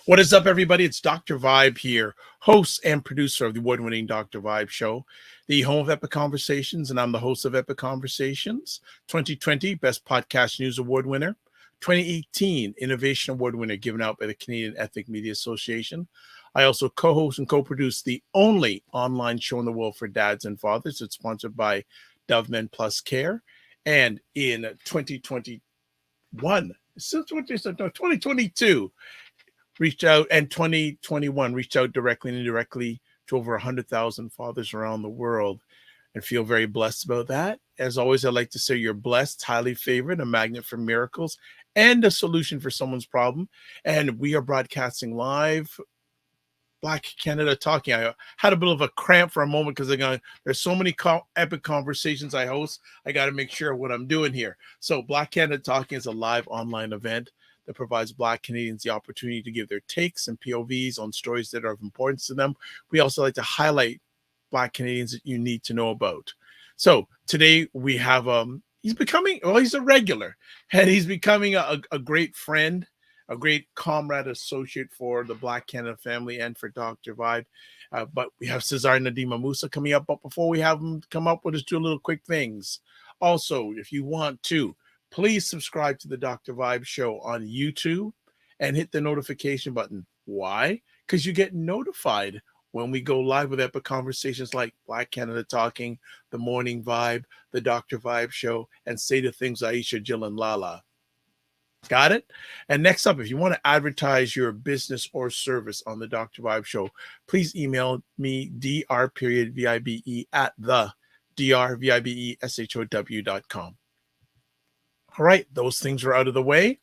What is up, everybody? It's Dr. Vibe here, host and producer of the award-winning Dr. Vibe Show, the home of Epic Conversations, and I'm the host of Epic Conversations. 2020 Best Podcast News Award winner, 2018 Innovation Award winner given out by the Canadian Ethnic Media Association. I also co-host and co-produce the only online show in the world for dads and fathers. It's sponsored by Dove Men Plus Care. And in 2021, since 2022, reached out, and 2021 reached out directly and indirectly to over 100,000 fathers around the world, and feel very blessed about that. As always, I'd like to say you're blessed, highly favored, a magnet for miracles, and a solution for someone's problem. And we are broadcasting live. Black Canada Talking. I had a bit of a cramp for a moment because there's so many epic conversations I host. I got to make sure what I'm doing here. So Black Canada Talking is a live online event that provides Black Canadians the opportunity to give their takes and POVs on stories that are of importance to them. We also like to highlight Black Canadians that you need to know about. So today we have he's a regular, and he's becoming a great friend, a great comrade associate for the Black Canada family and for Dr. Vibe. But we have Cesar Ndema-Moussa coming up. But before we have him come up, we'll just do a little quick things. Also, if you want to, please subscribe to the Dr. Vibe Show on YouTube and hit the notification button. Why? Because you get notified when we go live with epic conversations like Black Canada Talking, The Morning Vibe, the Dr. Vibe Show, and Say the Things Aisha, Jill, and Lala. Got it? And next up, if you want to advertise your business or service on the Dr. Vibe Show, please email me, dr.vibe at the drvibeshow.com. All right, those things are out of the way.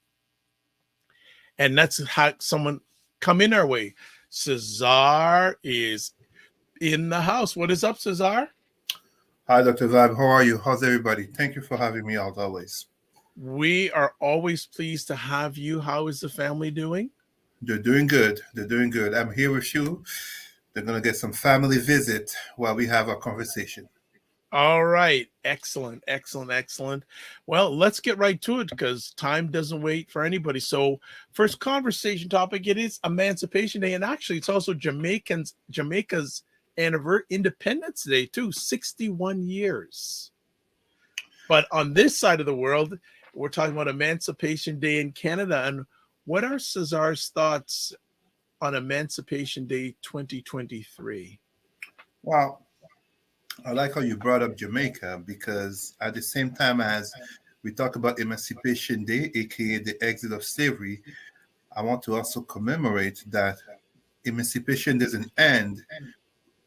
And let's have someone come in our way. Cesar is in the house. What is up, Cesar? Hi, Dr. Vibe. How are you? How's everybody? Thank you for having me out always. We are always pleased to have you. How is the family doing? They're doing good. They're doing good. I'm here with you. They're going to get some family visit while we have our conversation. All right. Excellent. Well, let's get right to it because time doesn't wait for anybody. So first conversation topic, it is Emancipation Day. And actually, it's also Jamaica's Independence Day too, 61 years. But on this side of the world, we're talking about Emancipation Day in Canada. And what are Cesar's thoughts on Emancipation Day 2023? Well, I like how you brought up Jamaica because at the same time as we talk about Emancipation Day, aka the exit of slavery, I want to also commemorate that emancipation doesn't end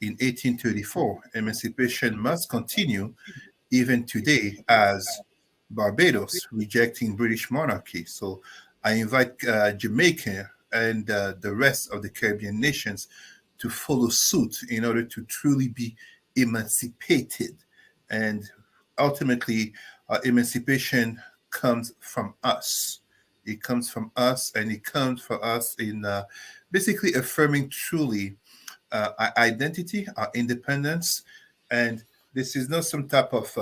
in 1834. Emancipation must continue even today as Barbados rejecting British monarchy. So I invite Jamaica and the rest of the Caribbean nations to follow suit in order to truly be emancipated. And ultimately, emancipation comes from us. It comes from us, and it comes for us in basically affirming truly our identity, our independence. And this is not some type of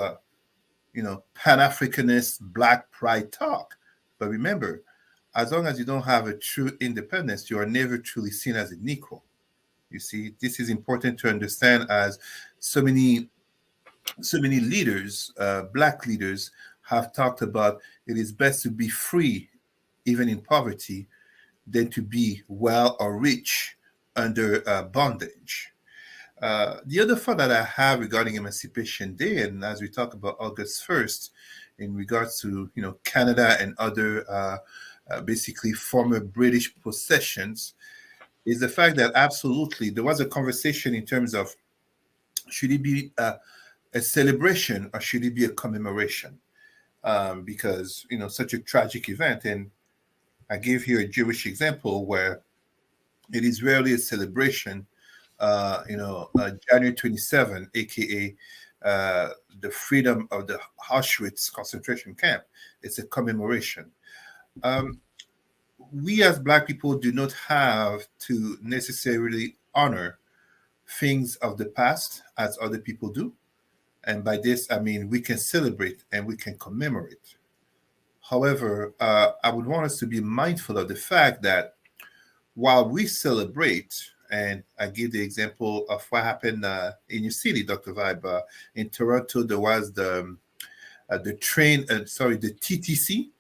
Pan-Africanist black pride talk. But remember, as long as you don't have a true independence, you are never truly seen as an equal. You see, this is important to understand as so many leaders, black leaders, have talked about it is best to be free, even in poverty, than to be well or rich under bondage. The other thought that I have regarding Emancipation Day, and as we talk about August 1st, in regards to Canada and other basically former British possessions, is the fact that absolutely there was a conversation in terms of should it be a celebration or should it be a commemoration? Because such a tragic event, and I give here a Jewish example where it is rarely a celebration. January 27, aka the freedom of the Auschwitz concentration camp. It's a commemoration. We as Black people do not have to necessarily honor things of the past as other people do. And by this, I mean we can celebrate and we can commemorate. However, I would want us to be mindful of the fact that while we celebrate, and I give the example of what happened in your city, Dr. Vibe. In Toronto, there was the train, the TTC,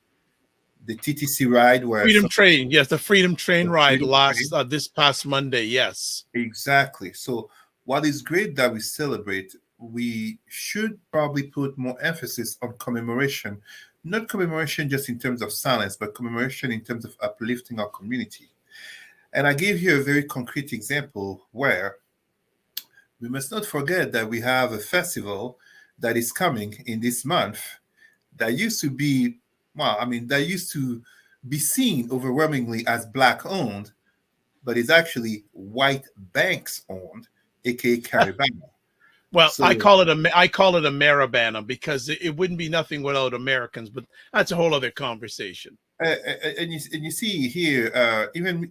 the TTC ride where Freedom Train, yes, the Freedom Train the ride Freedom last Train. this past Monday. Yes, Exactly. So while it's great that we celebrate, we should probably put more emphasis on commemoration, not commemoration just in terms of silence, but commemoration in terms of uplifting our community. And I gave you a very concrete example where we must not forget that we have a festival that is coming in this month that used to be, that used to be seen overwhelmingly as Black owned, but is actually white banks owned, aka Caribana. well, So, I call it a Maribana because it wouldn't be nothing without Americans, but that's a whole other conversation. and you see here, even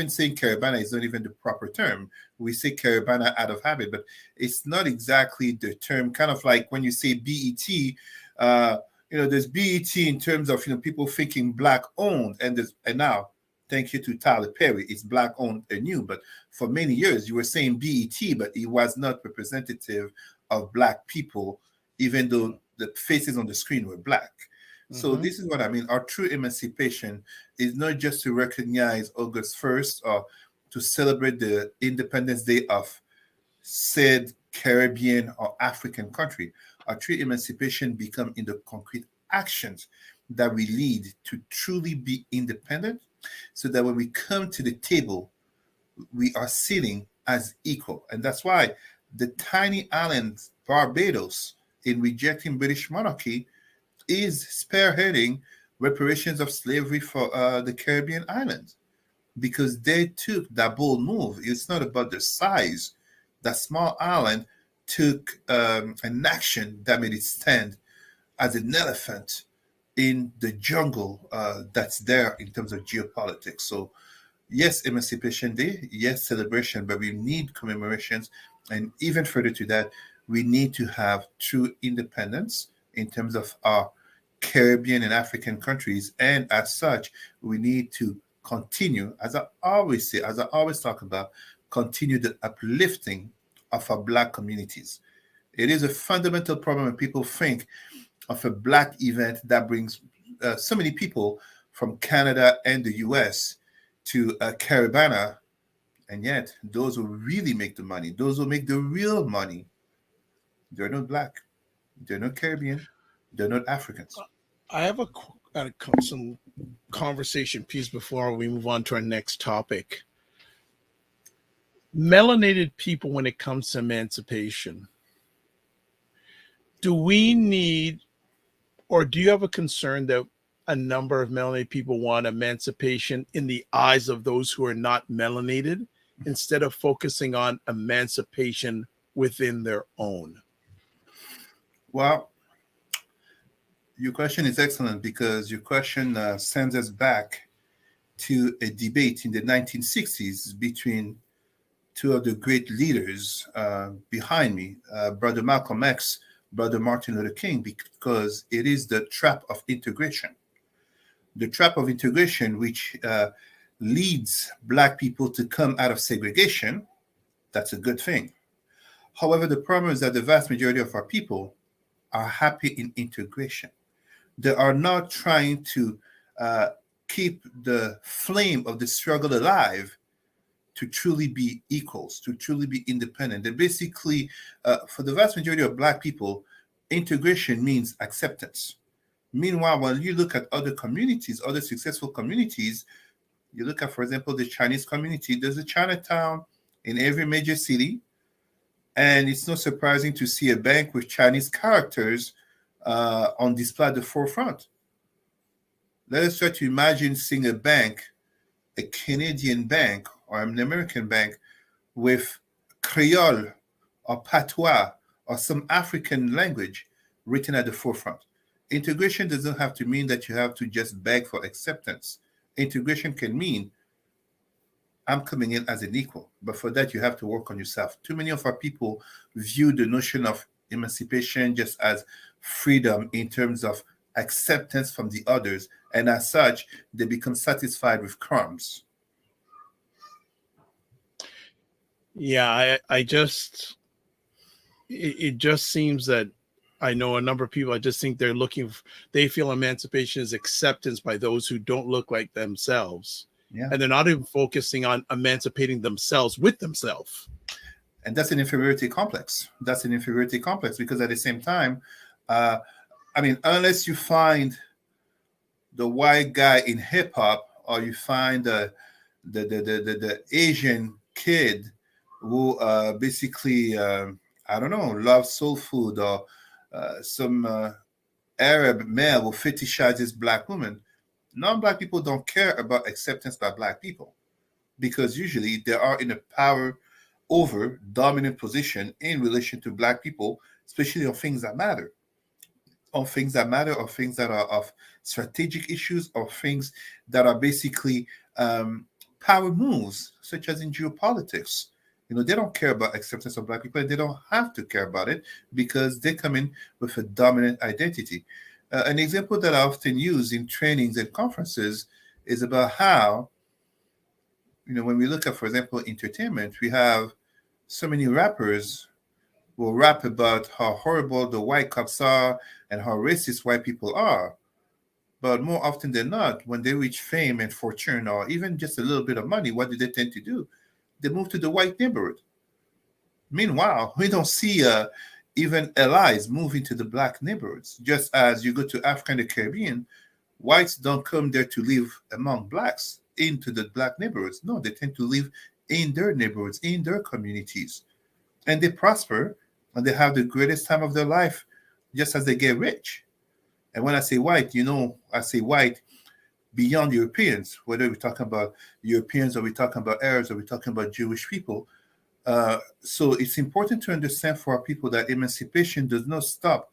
saying Caribana is not even the proper term. We say Caribana out of habit, but it's not exactly the term. Kind of like when you say BET, there's BET in terms of people thinking Black owned, and now thank you to Tyler Perry, it's Black owned and new. But for many years you were saying BET, but it was not representative of Black people, even though the faces on the screen were Black. So this is what I mean. Our true emancipation is not just to recognize August 1st or to celebrate the Independence Day of said Caribbean or African country. Our true emancipation become in the concrete actions that we lead to truly be independent, so that when we come to the table, we are sitting as equal. And that's why the tiny island Barbados, in rejecting British monarchy, is spearheading reparations of slavery for the Caribbean islands, because they took that bold move. It's not about the size. That small island took an action that made it stand as an elephant in the jungle that's there in terms of geopolitics. So, yes, Emancipation Day, yes, celebration, but we need commemorations. And even further to that, we need to have true independence in terms of our Caribbean and African countries. And as such, we need to continue, as I always say, as I always talk about, continue the uplifting of our Black communities. It is a fundamental problem when people think of a Black event that brings so many people from Canada and the US to Caribana, and yet those who really make the money, those who make the real money, they're not Black, they're not Caribbean, they're not Africans. I have some conversation piece before we move on to our next topic. Melanated people, when it comes to emancipation, do we need, or do you have a concern that a number of melanated people want emancipation in the eyes of those who are not melanated, instead of focusing on emancipation within their own? Well, your question is excellent, because your question sends us back to a debate in the 1960s between two of the great leaders behind me, Brother Malcolm X, Brother Martin Luther King, because it is the trap of integration. The trap of integration, which leads Black people to come out of segregation. That's a good thing. However, the problem is that the vast majority of our people are happy in integration. They are not trying to keep the flame of the struggle alive to truly be equals, to truly be independent. They basically, for the vast majority of Black people, integration means acceptance. Meanwhile, when you look at other communities, other successful communities, you look at, for example, the Chinese community, there's a Chinatown in every major city. And it's not surprising to see a bank with Chinese characters on display at the forefront. Let us try to imagine seeing a bank, a Canadian bank or an American bank, with Creole or Patois or some African language written at the forefront. Integration doesn't have to mean that you have to just beg for acceptance. Integration can mean I'm coming in as an equal, but for that you have to work on yourself. Too many of our people view the notion of emancipation just as freedom in terms of acceptance from the others, and as such, they become satisfied with crumbs. Yeah, it just seems that I know a number of people. I just think they're they feel emancipation is acceptance by those who don't look like themselves. Yeah. And they're not even focusing on emancipating themselves with themselves. And that's an inferiority complex. That's an inferiority complex because at the same time, uh, I mean, unless you find the white guy in hip hop, or you find the Asian kid who basically I don't know, loves soul food, or some Arab male who fetishizes black women. Non-black people don't care about acceptance by black people because usually they are in a power over dominant position in relation to black people, especially on things that matter, or things that are of strategic issues, or things that are basically um, power moves, such as in geopolitics. You know, they don't care about acceptance of black people, and they don't have to care about it because they come in with a dominant identity. An example that I often use in trainings and conferences is about how, you know, when we look at, for example, entertainment, we have so many rappers will rap about how horrible the white cops are and how racist white people are. But more often than not, when they reach fame and fortune, or even just a little bit of money, what do they tend to do? They move to the white neighborhood. Meanwhile, we don't see even allies moving to the black neighborhoods. Just as you go to Africa and the Caribbean, whites don't come there to live among blacks into the black neighborhoods. No, they tend to live in their neighborhoods, in their communities, and they prosper and they have the greatest time of their life just as they get rich. And when I say white, you know, I say white beyond Europeans, whether we're talking about Europeans, or we're talking about Arabs, or we're talking about Jewish people. So it's important to understand for our people that emancipation does not stop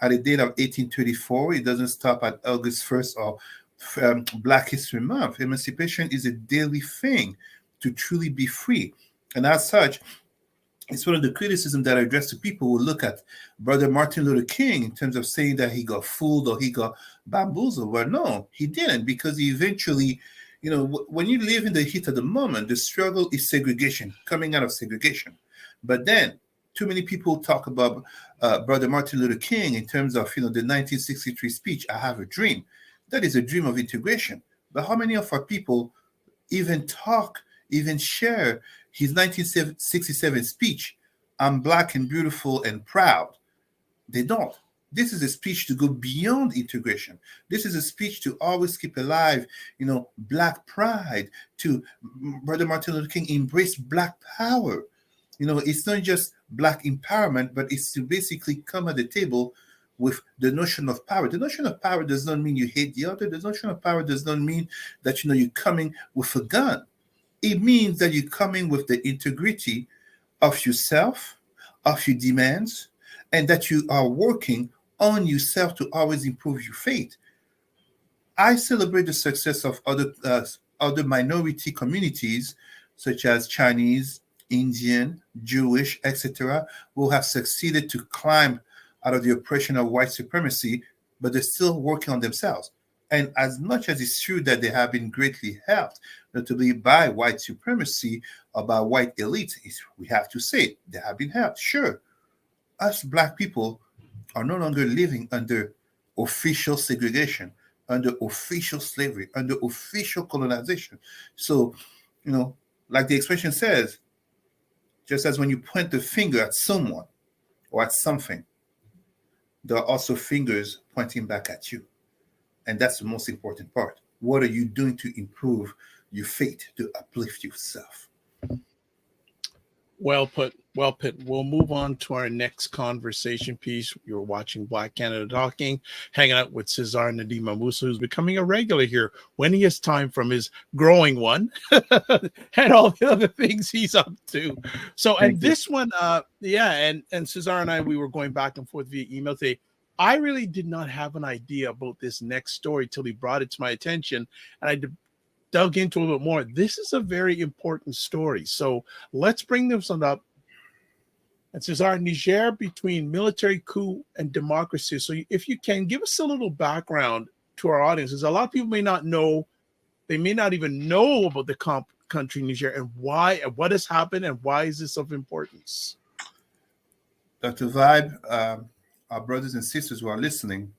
at the date of 1834. It doesn't stop at August 1st or Black History Month. Emancipation is a daily thing to truly be free. And as such, it's one of the criticisms that I address to people who look at Brother Martin Luther King in terms of saying that he got fooled or he got bamboozled. Well, no, he didn't, because he eventually, you know, when you live in the heat of the moment, the struggle is segregation, coming out of segregation. But then, too many people talk about Brother Martin Luther King in terms of, you know, the 1963 speech, "I have a dream." That is a dream of integration. But how many of our people even talk, even share his 1967 speech, "I'm black and beautiful and proud"? They don't. This is a speech to go beyond integration. This is a speech to always keep alive, you know, black pride, to Brother Martin Luther King embrace black power. You know, it's not just black empowerment, but it's to basically come at the table with the notion of power. The notion of power does not mean you hate the other. The notion of power does not mean that, you know, you're coming with a gun. It means that you're coming with the integrity of yourself, of your demands, and that you are working on yourself to always improve your faith. I celebrate the success of other minority communities, such as Chinese, Indian, Jewish, etc., who have succeeded to climb out of the oppression of white supremacy, but they're still working on themselves. And as much as it's true that they have been greatly helped, notably by white supremacy or by white elites, we have to say they have been helped. Sure, us black people are no longer living under official segregation, under official slavery, under official colonization. So, you know, like the expression says, just as when you point the finger at someone or at something, there are also fingers pointing back at you. And that's the most important part. What are you doing to improve your fate, to uplift yourself? Well put. Well put. We'll move on to our next conversation piece. You're watching Black Canada Talking, hanging out with Cesar Ndema-Moussa, who's becoming a regular here when he has time from his growing one and all the other things he's up to. So, and Thank you. this one, yeah, and Cesar and I, we were going back and forth via email today. I really did not have an idea about this next story till he brought it to my attention, and I dug into a little bit more. This is a very important story. So let's bring this one up. And Cesar, Niger between military coup and democracy. So if you can give us a little background to our audiences, a lot of people may not know, they may not even know about the country, Niger, and why? What has happened, and why is this of importance? Dr. Vibe, our brothers and sisters who are listening,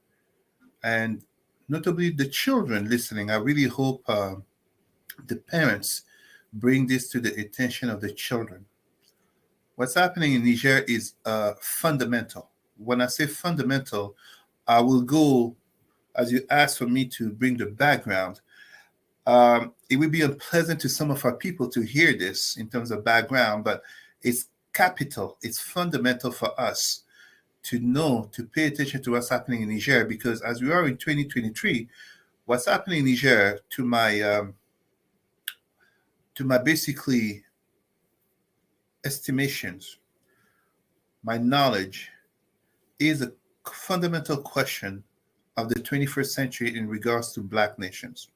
and notably the children listening, I really hope the parents bring this to the attention of the children. What's happening in Niger is fundamental. When I say fundamental, I will go, as you asked for me to bring the background. It would be unpleasant to some of our people to hear this in terms of background, but it's capital, it's fundamental for us to know, to pay attention to what's happening in Niger, because as we are in 2023, what's happening in Niger, to my basically estimations, my knowledge, is a fundamental question of the 21st century in regards to Black nations.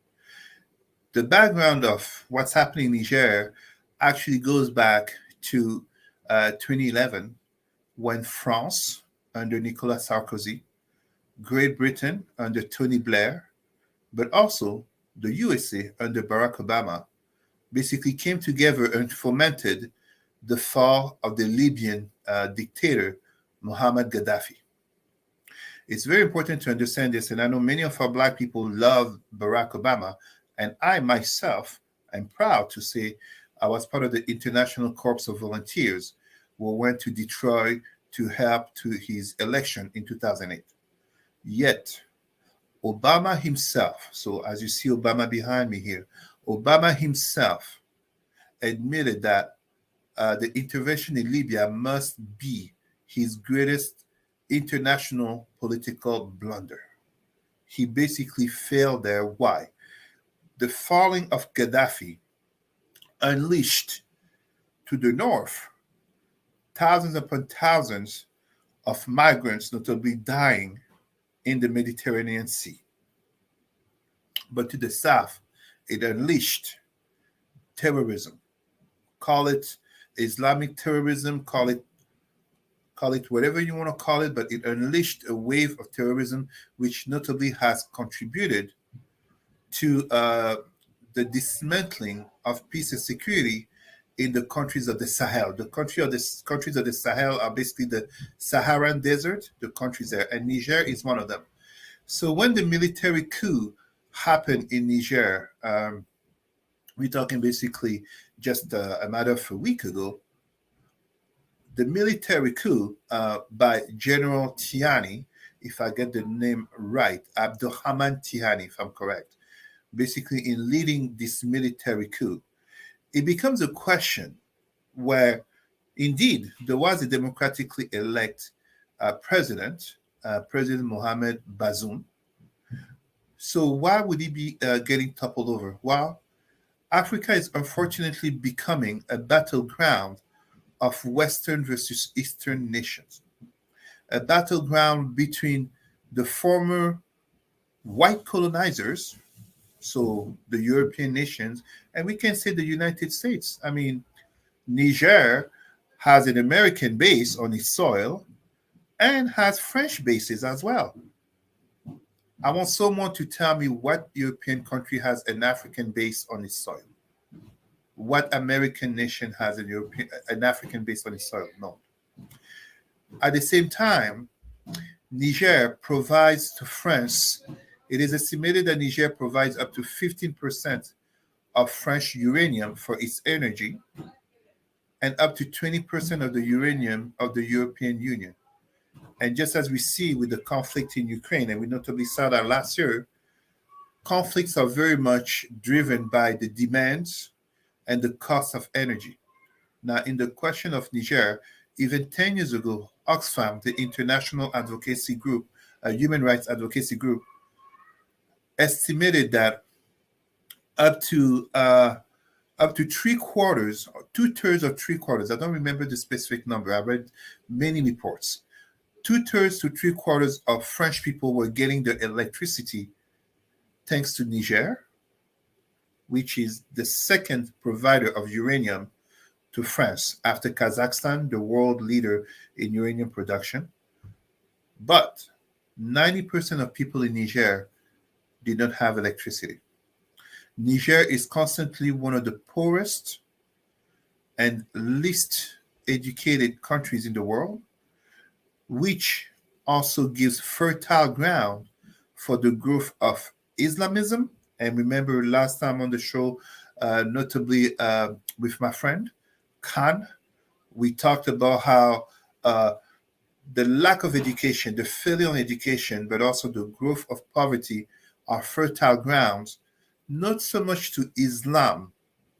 The background of what's happening in Niger actually goes back to 2011, when France, under Nicolas Sarkozy, Great Britain under Tony Blair, but also the USA under Barack Obama, basically came together and fomented the fall of the Libyan dictator, Muammar Gaddafi. It's very important to understand this, and I know many of our Black people love Barack Obama, and I myself am proud to say I was part of the International Corps of Volunteers who went to Detroit to help to his election in 2008. Yet, Obama himself, so as you see Obama behind me here, Obama himself admitted that the intervention in Libya must be his greatest international political blunder. He basically failed there. Why? The falling of Gaddafi unleashed to the north thousands upon thousands of migrants, notably dying in the Mediterranean Sea. But to the south, it unleashed terrorism. Call it Islamic terrorism, call it whatever you want to call it, but it unleashed a wave of terrorism, which notably has contributed to the dismantling of peace and security in the countries of the Sahel. The countries of the Sahel are basically the Saharan desert, the countries there, and Niger is one of them. So when the military coup happened in Niger, we're talking basically just a matter of a week ago, the military coup by General Tiani, if I get the name right, Abdurrahman Tiani, if I'm correct, basically in leading this military coup, it becomes a question where indeed there was a democratically elected president, President Mohamed Bazoum. So why would he be getting toppled over? Well, Africa is unfortunately becoming a battleground of Western versus Eastern nations, a battleground between the former white colonizers, so the European nations, and we can say the United States. I mean, Niger has an American base on its soil and has French bases as well. I want someone to tell me what European country has an African base on its soil. What American nation has an African base on its soil? No. At the same time, Niger provides to France, it is estimated that Niger provides up to 15% of French uranium for its energy and up to 20% of the uranium of the European Union. And just as we see with the conflict in Ukraine, and we notably saw that last year, conflicts are very much driven by the demands and the cost of energy. Now, in the question of Niger, even 10 years ago, Oxfam, the international advocacy group, a human rights advocacy group, estimated that up to three quarters, 2/3 or 3/4, I don't remember the specific number. I read many reports. 2/3 to 3/4 of French people were getting their electricity thanks to Niger, which is the second provider of uranium to France after Kazakhstan, the world leader in uranium production. But 90% of people in Niger did not have electricity. Niger is constantly one of the poorest and least educated countries in the world, which also gives fertile ground for the growth of Islamism. And remember, last time on the show, notably with my friend Khan, we talked about how the lack of education, the failure on education, but also the growth of poverty are fertile grounds, not so much to Islam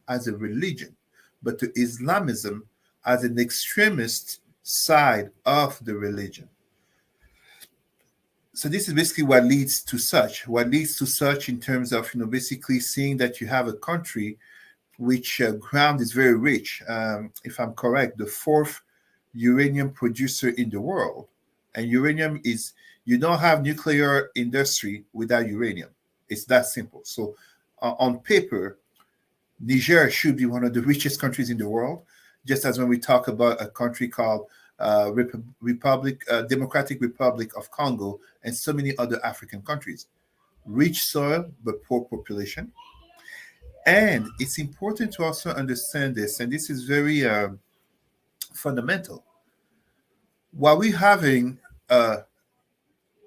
as a religion, but to Islamism as an extremist side of the religion. So this is basically what leads to such in terms of, basically seeing that you have a country which ground is very rich. If I'm correct, the fourth uranium producer in the world. And uranium is, you don't have nuclear industry without uranium. It's that simple. So on paper, Niger should be one of the richest countries in the world, just as when we talk about a country called Democratic Republic of Congo and so many other African countries. Rich soil, but poor population. And it's important to also understand this, and this is very fundamental. While we're having a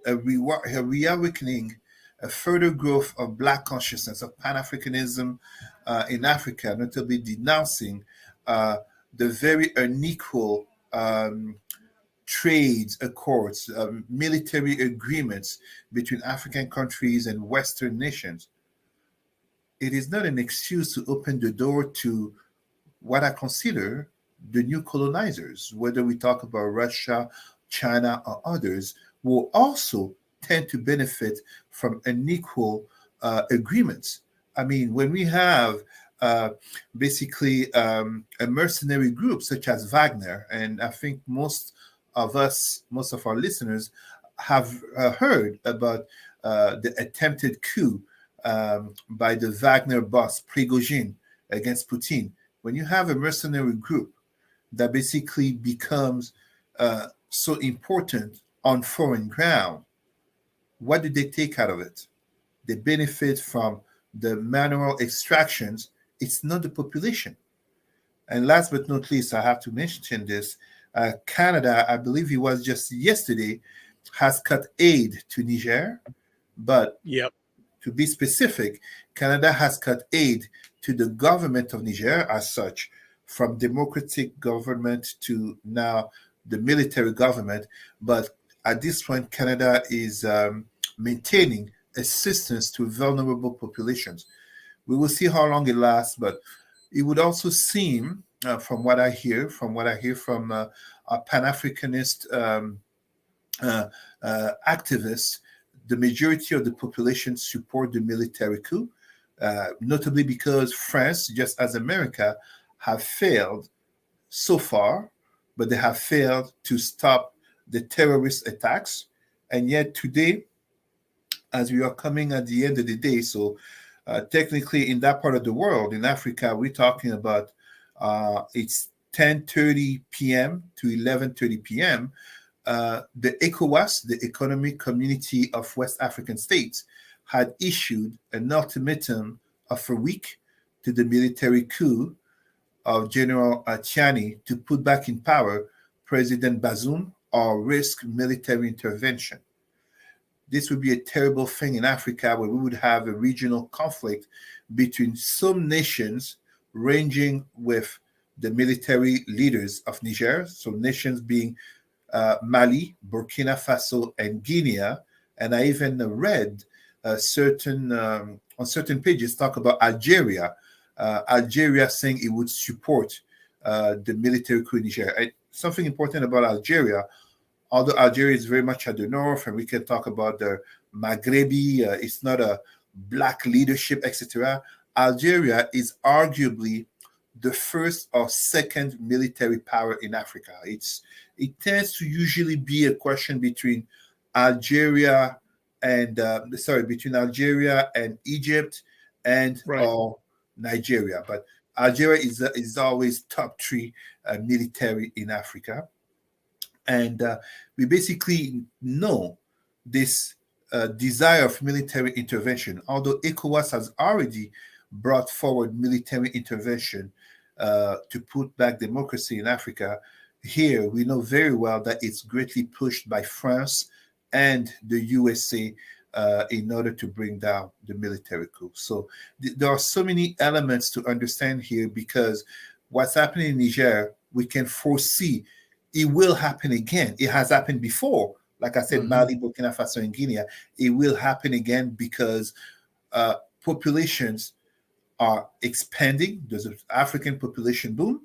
reawakening, a further growth of Black consciousness, of Pan Africanism in Africa, notably denouncing the very unequal trades accords, military agreements between African countries and Western nations. It is not an excuse to open the door to what I consider the new colonizers, whether we talk about Russia, China, or others, will also tend to benefit from unequal agreements. I mean, when we have basically a mercenary group such as Wagner, and I think most of our listeners have heard about the attempted coup by the Wagner boss, Prigozhin, against Putin. When you have a mercenary group that basically becomes so important on foreign ground, what do they take out of it? They benefit from the mineral extractions. It's not the population. And last but not least, I have to mention this. Canada, I believe it was just yesterday, has cut aid to Niger. But Yep. to be specific, Canada has cut aid to the government of Niger as such, from democratic government to now the military government. But at this point, Canada is maintaining assistance to vulnerable populations. We will see how long it lasts, but it would also seem, from what I hear from a Pan-Africanist activists, the majority of the population support the military coup, notably because France, just as America, have failed so far, but they have failed to stop the terrorist attacks. And yet today, as we are coming at the end of the day, so technically in that part of the world, in Africa, we're talking about it's 10:30 p.m. to 11:30 p.m. The ECOWAS, the Economic Community of West African States, had issued an ultimatum of a week to the military coup of General Tiani to put back in power President Bazoum or risk military intervention. This would be a terrible thing in Africa, where we would have a regional conflict between some nations, ranging with the military leaders of Niger, so nations being Mali, Burkina Faso, and Guinea. And I even read on certain pages talk about Algeria. Algeria saying it would support the military coup in Niger. Something important about Algeria, although Algeria is very much at the north, and we can talk about the Maghrebi, it's not a black leadership, etc. Algeria is arguably the first or second military power in Africa. It tends to usually be a question between Algeria and between Algeria and Egypt and Right. Nigeria. But Algeria is always top three military in Africa. And we basically know this desire of military intervention, although ECOWAS has already brought forward military intervention to put back democracy in Africa. Here, we know very well that it's greatly pushed by France and the USA in order to bring down the military coup. So there are so many elements to understand here, because what's happening in Niger, we can foresee it will happen again. It has happened before. Like I said, Mali, Burkina Faso, and Guinea. It will happen again because populations are expanding. There's an African population boom,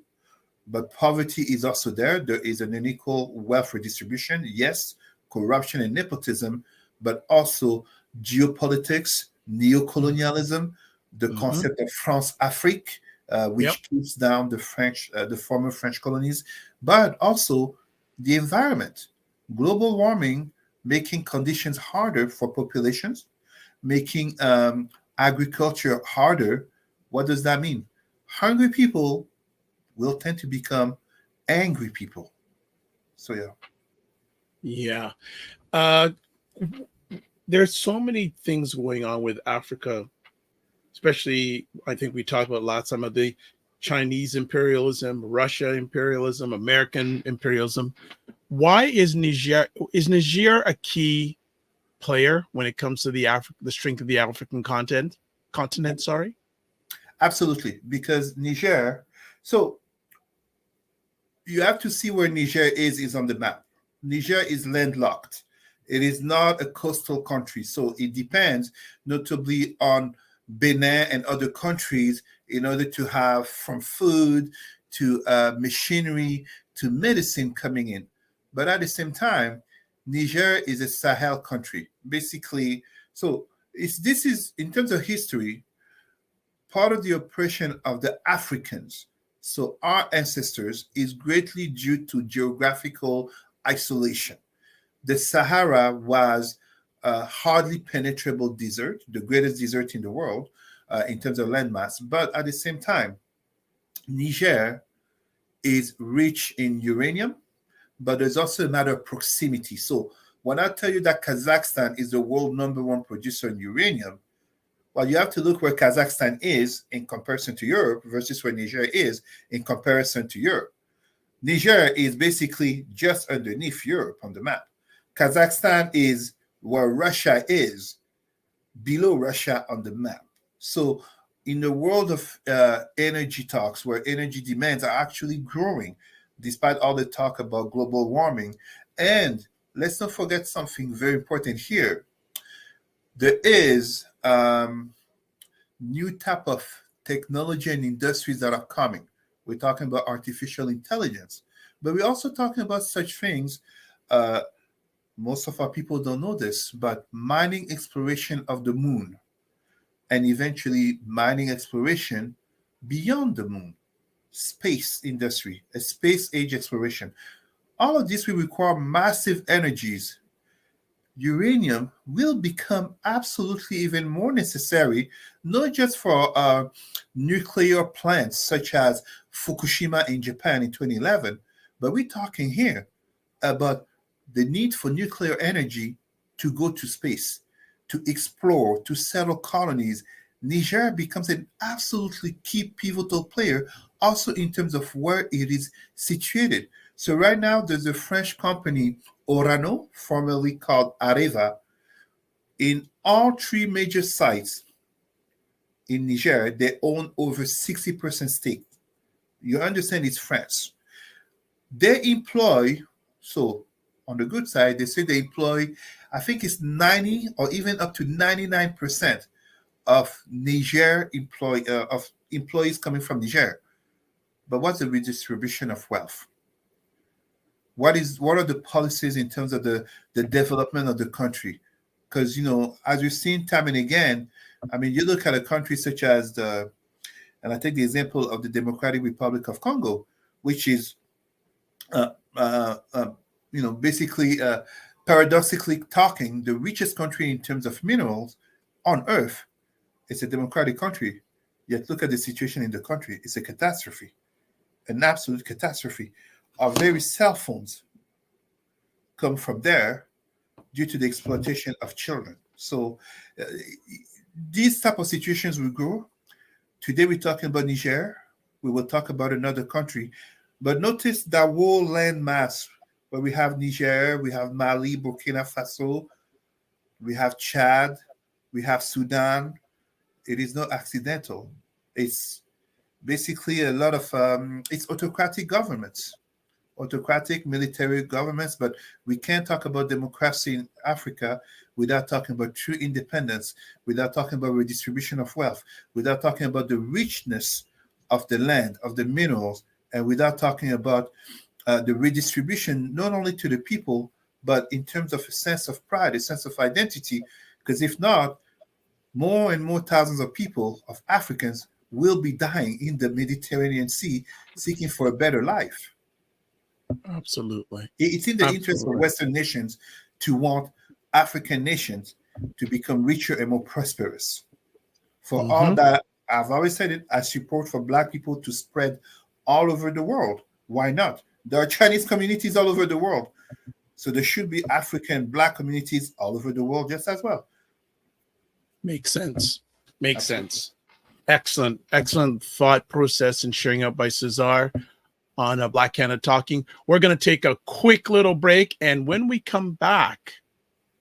but poverty is also there. There is an unequal wealth redistribution. Yes, corruption and nepotism, but also geopolitics, neocolonialism, the concept of France Afrique, which keeps down the French, the former French colonies, but also the environment, global warming, making conditions harder for populations, making agriculture harder. What does that mean? Hungry people will tend to become angry people. So Yeah. There's so many things going on with Africa, especially I think we talked about last time of the Chinese imperialism, Russia imperialism, American imperialism. Why is Niger a key player when it comes to the strength of the African continent? Sorry. Absolutely, because Niger. So you have to see where Niger is on the map. Niger is landlocked. It is not a coastal country, so it depends notably on Benin and other countries in order to have from food to machinery to medicine coming in. But at the same time, Niger is a Sahel country, basically. So this is, in terms of history, part of the oppression of the Africans. So our ancestors is greatly due to geographical isolation. The Sahara was a hardly penetrable desert, the greatest desert in the world in terms of landmass. But at the same time, Niger is rich in uranium, but there's also a matter of proximity. So when I tell you that Kazakhstan is the world #1 producer in uranium, well, you have to look where Kazakhstan is in comparison to Europe versus where Niger is in comparison to Europe. Niger is basically just underneath Europe on the map. Kazakhstan is where Russia is, below Russia on the map. So in the world of energy talks, where energy demands are actually growing, despite all the talk about global warming, and let's not forget something very important here. There is new type of technology and industries that are coming. We're talking about artificial intelligence, but we're also talking about such things. Most of our people don't know this, but mining exploration of the moon, and eventually mining exploration beyond the moon, space industry, a space age exploration. All of this will require massive energies. Uranium will become absolutely even more necessary, not just for nuclear plants such as Fukushima in Japan in 2011, but we're talking here about the need for nuclear energy to go to space, to explore, to settle colonies. Niger becomes an absolutely key pivotal player also in terms of where it is situated. So right now there's a French company, Orano, formerly called Areva. In all three major sites in Niger, they own over 60% stake. You understand it's France. They employ, so on the good side, they say they employ, I think it's 90 or even up to 99% of Niger of employees coming from Niger. But what's the redistribution of wealth? What are the policies in terms of the development of the country? Because as we've seen time and again, I mean, you look at a country such as and I take the example of the Democratic Republic of Congo, which is basically paradoxically talking, the richest country in terms of minerals on earth. It's a democratic country. Yet look at the situation in the country. It's a catastrophe, an absolute catastrophe. Our very cell phones come from there due to the exploitation of children. So these type of situations will grow. Today we're talking about Niger. We will talk about another country. But notice that whole landmass where we have Niger, we have Mali, Burkina Faso, we have Chad, we have Sudan. It is not accidental. It's basically a lot of it's autocratic governments, autocratic military governments. But we can't talk about democracy in Africa without talking about true independence, without talking about redistribution of wealth, without talking about the richness of the land, of the minerals, and without talking about the redistribution not only to the people, but in terms of a sense of pride, a sense of identity. Because if not, more and more thousands of people, of Africans, will be dying in the Mediterranean Sea seeking for a better life. Absolutely. It's in the interest of Western nations to want African nations to become richer and more prosperous. For all that, I've always said it, I support for Black people to spread all over the world. Why not? There are Chinese communities all over the world. So there should be African Black communities all over the world just as well. Makes sense. Makes sense. Excellent thought process and sharing out by Cesar on Black Canada Talking. We're going to take a quick little break. And when we come back,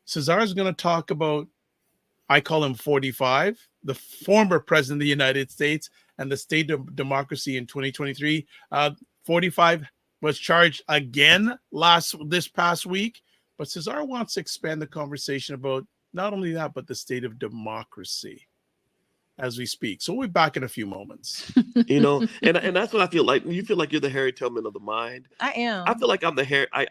Cesar is going to talk about, I call him 45, the former president of the United States and the state of democracy in 2023. 45 was charged again this past week. But Cesar wants to expand the conversation about not only that, but the state of democracy as we speak. So we'll be back in a few moments. And that's what I feel like. You feel like you're the Harriet Tubman of the mind. I am. I feel like I'm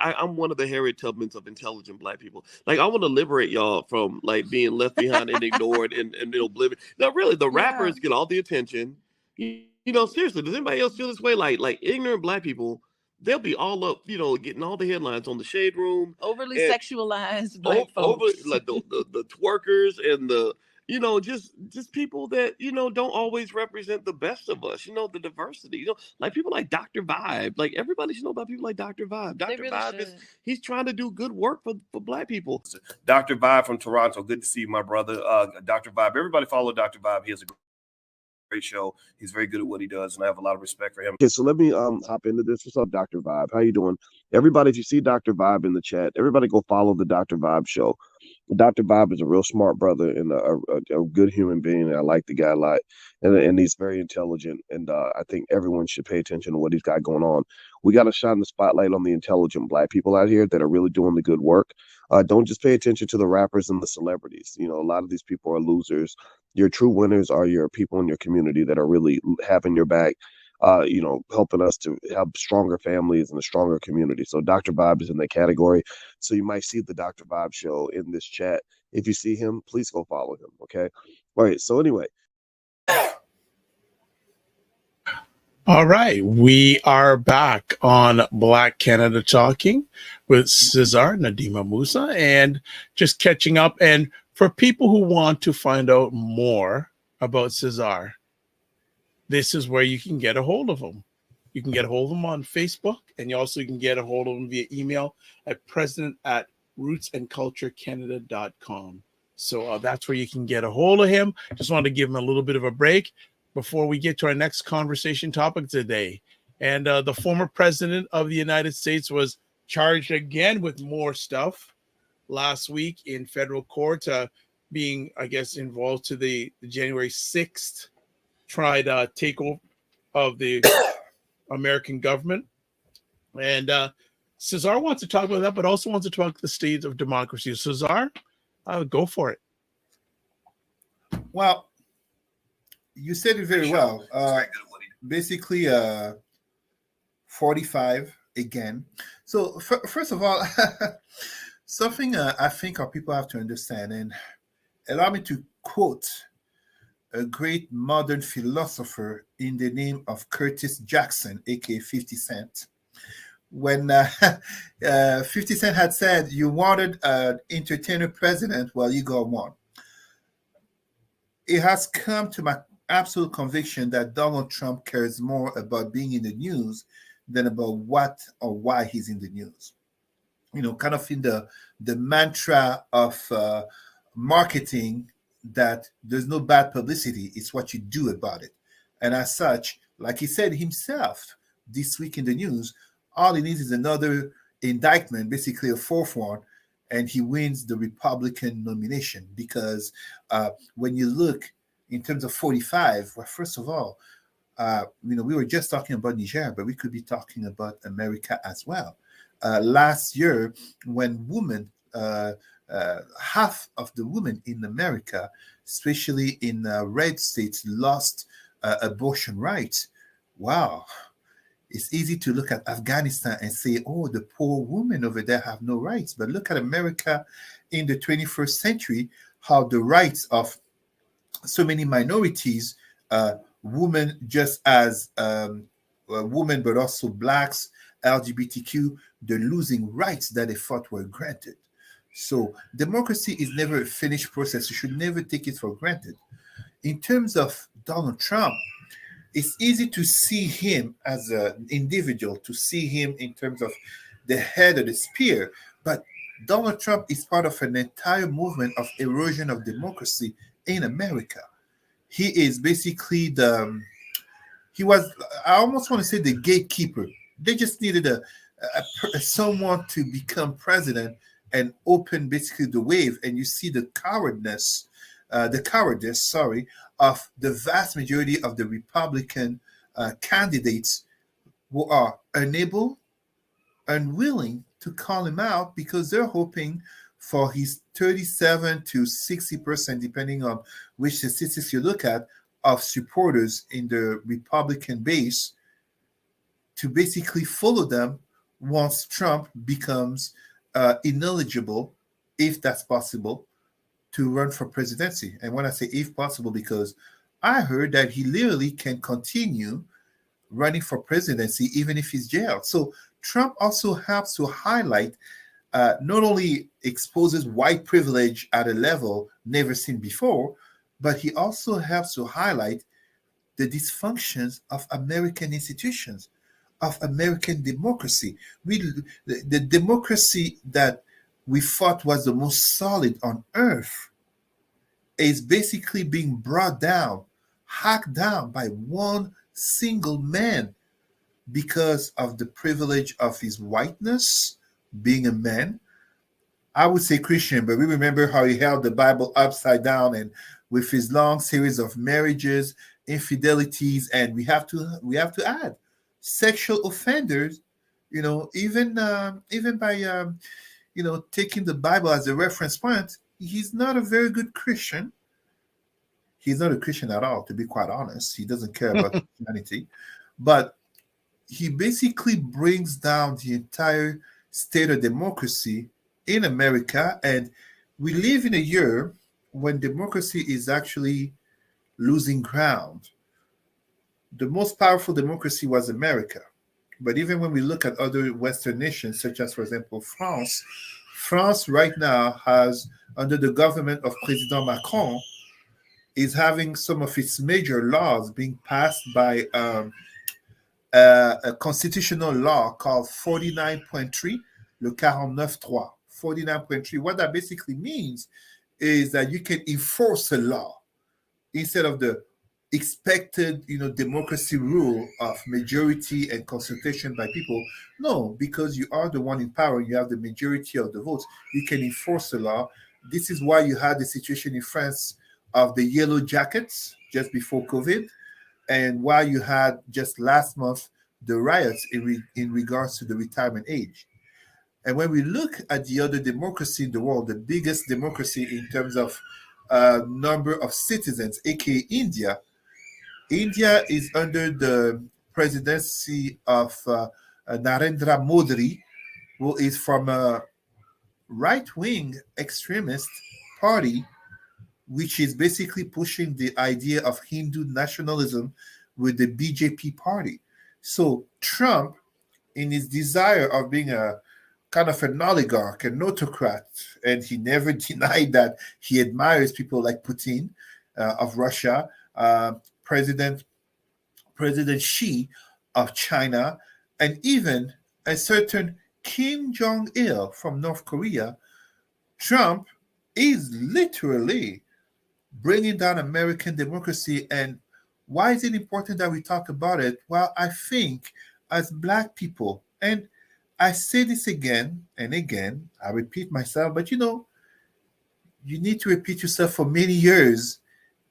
I'm one of the Harriet Tubmans of intelligent Black people. Like, I want to liberate y'all from like being left behind and ignored and oblivion. Now, really, the rappers get all the attention. Seriously, does anybody else feel this way? Like ignorant Black people, they'll be all up, getting all the headlines on the Shade Room. Overly sexualized Black folks. Like the twerkers and the, just people that, don't always represent the best of us, the diversity, like people like Dr. Vibe. Like, everybody should know about people like Dr. Vibe. Dr. Really Vibe he's trying to do good work for Black people. Dr. Vibe from Toronto. Good to see you, my brother. Dr. Vibe. Everybody follow Dr. Vibe. He has a great show. He's very good at what he does, and I have a lot of respect for him. Okay, so let me hop into this. What's up, Dr. Vibe? How you doing? Everybody, if you see Dr. Vibe in the chat, everybody go follow the Dr. Vibe show. Dr. Vibe is a real smart brother and a good human being. And I like the guy a lot, and he's very intelligent. And I think everyone should pay attention to what he's got going on. We got to shine the spotlight on the intelligent Black people out here that are really doing the good work. Don't just pay attention to the rappers and the celebrities. A lot of these people are losers. Your true winners are your people in your community that are really having your back, helping us to have stronger families and a stronger community. So Dr. Vibe is in that category. So you might see the Dr. Vibe show in this chat. If you see him, please go follow him. Okay. All right. So anyway. All right. We are back on Black Canada Talking with Cesar Ndema-Moussa and just catching up. And for people who want to find out more about Cesar, this is where you can get a hold of him. You can get a hold of him on Facebook, and you also can get a hold of him via email at president@rootsandculturecanada.com. So that's where you can get a hold of him. Just wanted to give him a little bit of a break before we get to our next conversation topic today. And the former president of the United States was charged again with more stuff last week in federal court, being, I guess, involved to the January 6th tried takeover of the American government. And Cesar wants to talk about that, but also wants to talk about the state of democracy. Cesar, go for it. Well, you said it very well. Basically, 45 again. So first of all, something I think our people have to understand, and allow me to quote a great modern philosopher in the name of Curtis Jackson, aka 50 Cent. When 50 Cent had said, "You wanted an entertainer president, well, you got one." It has come to my absolute conviction that Donald Trump cares more about being in the news than about what or why he's in the news. Kind of in the mantra of marketing, that there's no bad publicity, it's what you do about it. And as such, like he said himself this week in the news, all he needs is another indictment, basically a fourth one, and he wins the Republican nomination. Because when you look in terms of 45, well, first of all, we were just talking about Niger, but we could be talking about America as well. Last year, when half of the women in America, especially in red states, lost abortion rights. Wow. It's easy to look at Afghanistan and say, oh, the poor women over there have no rights. But look at America in the 21st century, how the rights of so many minorities, women just as women, but also blacks, LGBTQ, they're losing rights that they thought were granted. So democracy is never a finished process. You should never take it for granted. In terms of Donald Trump, it's easy to see him as an individual, to see him in terms of the head of the spear. But Donald Trump is part of an entire movement of erosion of democracy in America. He is basically I almost want to say the gatekeeper. They just needed someone to become president and open basically the wave. And you see the cowardice, of the vast majority of the Republican candidates who are unwilling to call him out, because they're hoping for his 37 to 60%, depending on which statistics you look at, of supporters in the Republican base to basically follow them once Trump becomes ineligible, if that's possible, to run for presidency. And when I say if possible, because I heard that he literally can continue running for presidency even if he's jailed. So Trump also helps to highlight, not only exposes white privilege at a level never seen before, but he also helps to highlight the dysfunctions of American institutions, of American democracy. The democracy that we thought was the most solid on earth is basically being brought down, hacked down by one single man because of the privilege of his whiteness, being a man. I would say Christian, but we remember how he held the Bible upside down, and with his long series of marriages, infidelities, and we have to add sexual offenders. Even by taking the Bible as a reference point, he's not a very good Christian. He's not a Christian at all, to be quite honest. He doesn't care about Christianity, but he basically brings down the entire state of democracy in America. And we live in a year when democracy is actually losing ground. The most powerful democracy was America. But even when we look at other Western nations, such as, for example, France right now has, under the government of President Macron, is having some of its major laws being passed by a constitutional law called 49.3, le 49.3. 49.3. What that basically means is that you can enforce a law instead of the expected, democracy rule of majority and consultation by people. No, because you are the one in power, you have the majority of the votes, you can enforce the law. This is why you had the situation in France of the yellow jackets just before COVID, and why you had just last month the riots in regards to the retirement age. And when we look at the other democracy in the world, the biggest democracy in terms of number of citizens, aka India is under the presidency of Narendra Modi, who is from a right-wing extremist party, which is basically pushing the idea of Hindu nationalism with the BJP party. So Trump, in his desire of being a kind of an oligarch, an autocrat, and he never denied that he admires people like Putin of Russia, President Xi of China, and even a certain Kim Jong-il from North Korea. Trump is literally bringing down American democracy. And Why is it important that we talk about it? Well, I think as Black people, and I say this again and again, I repeat myself, but you need to repeat yourself for many years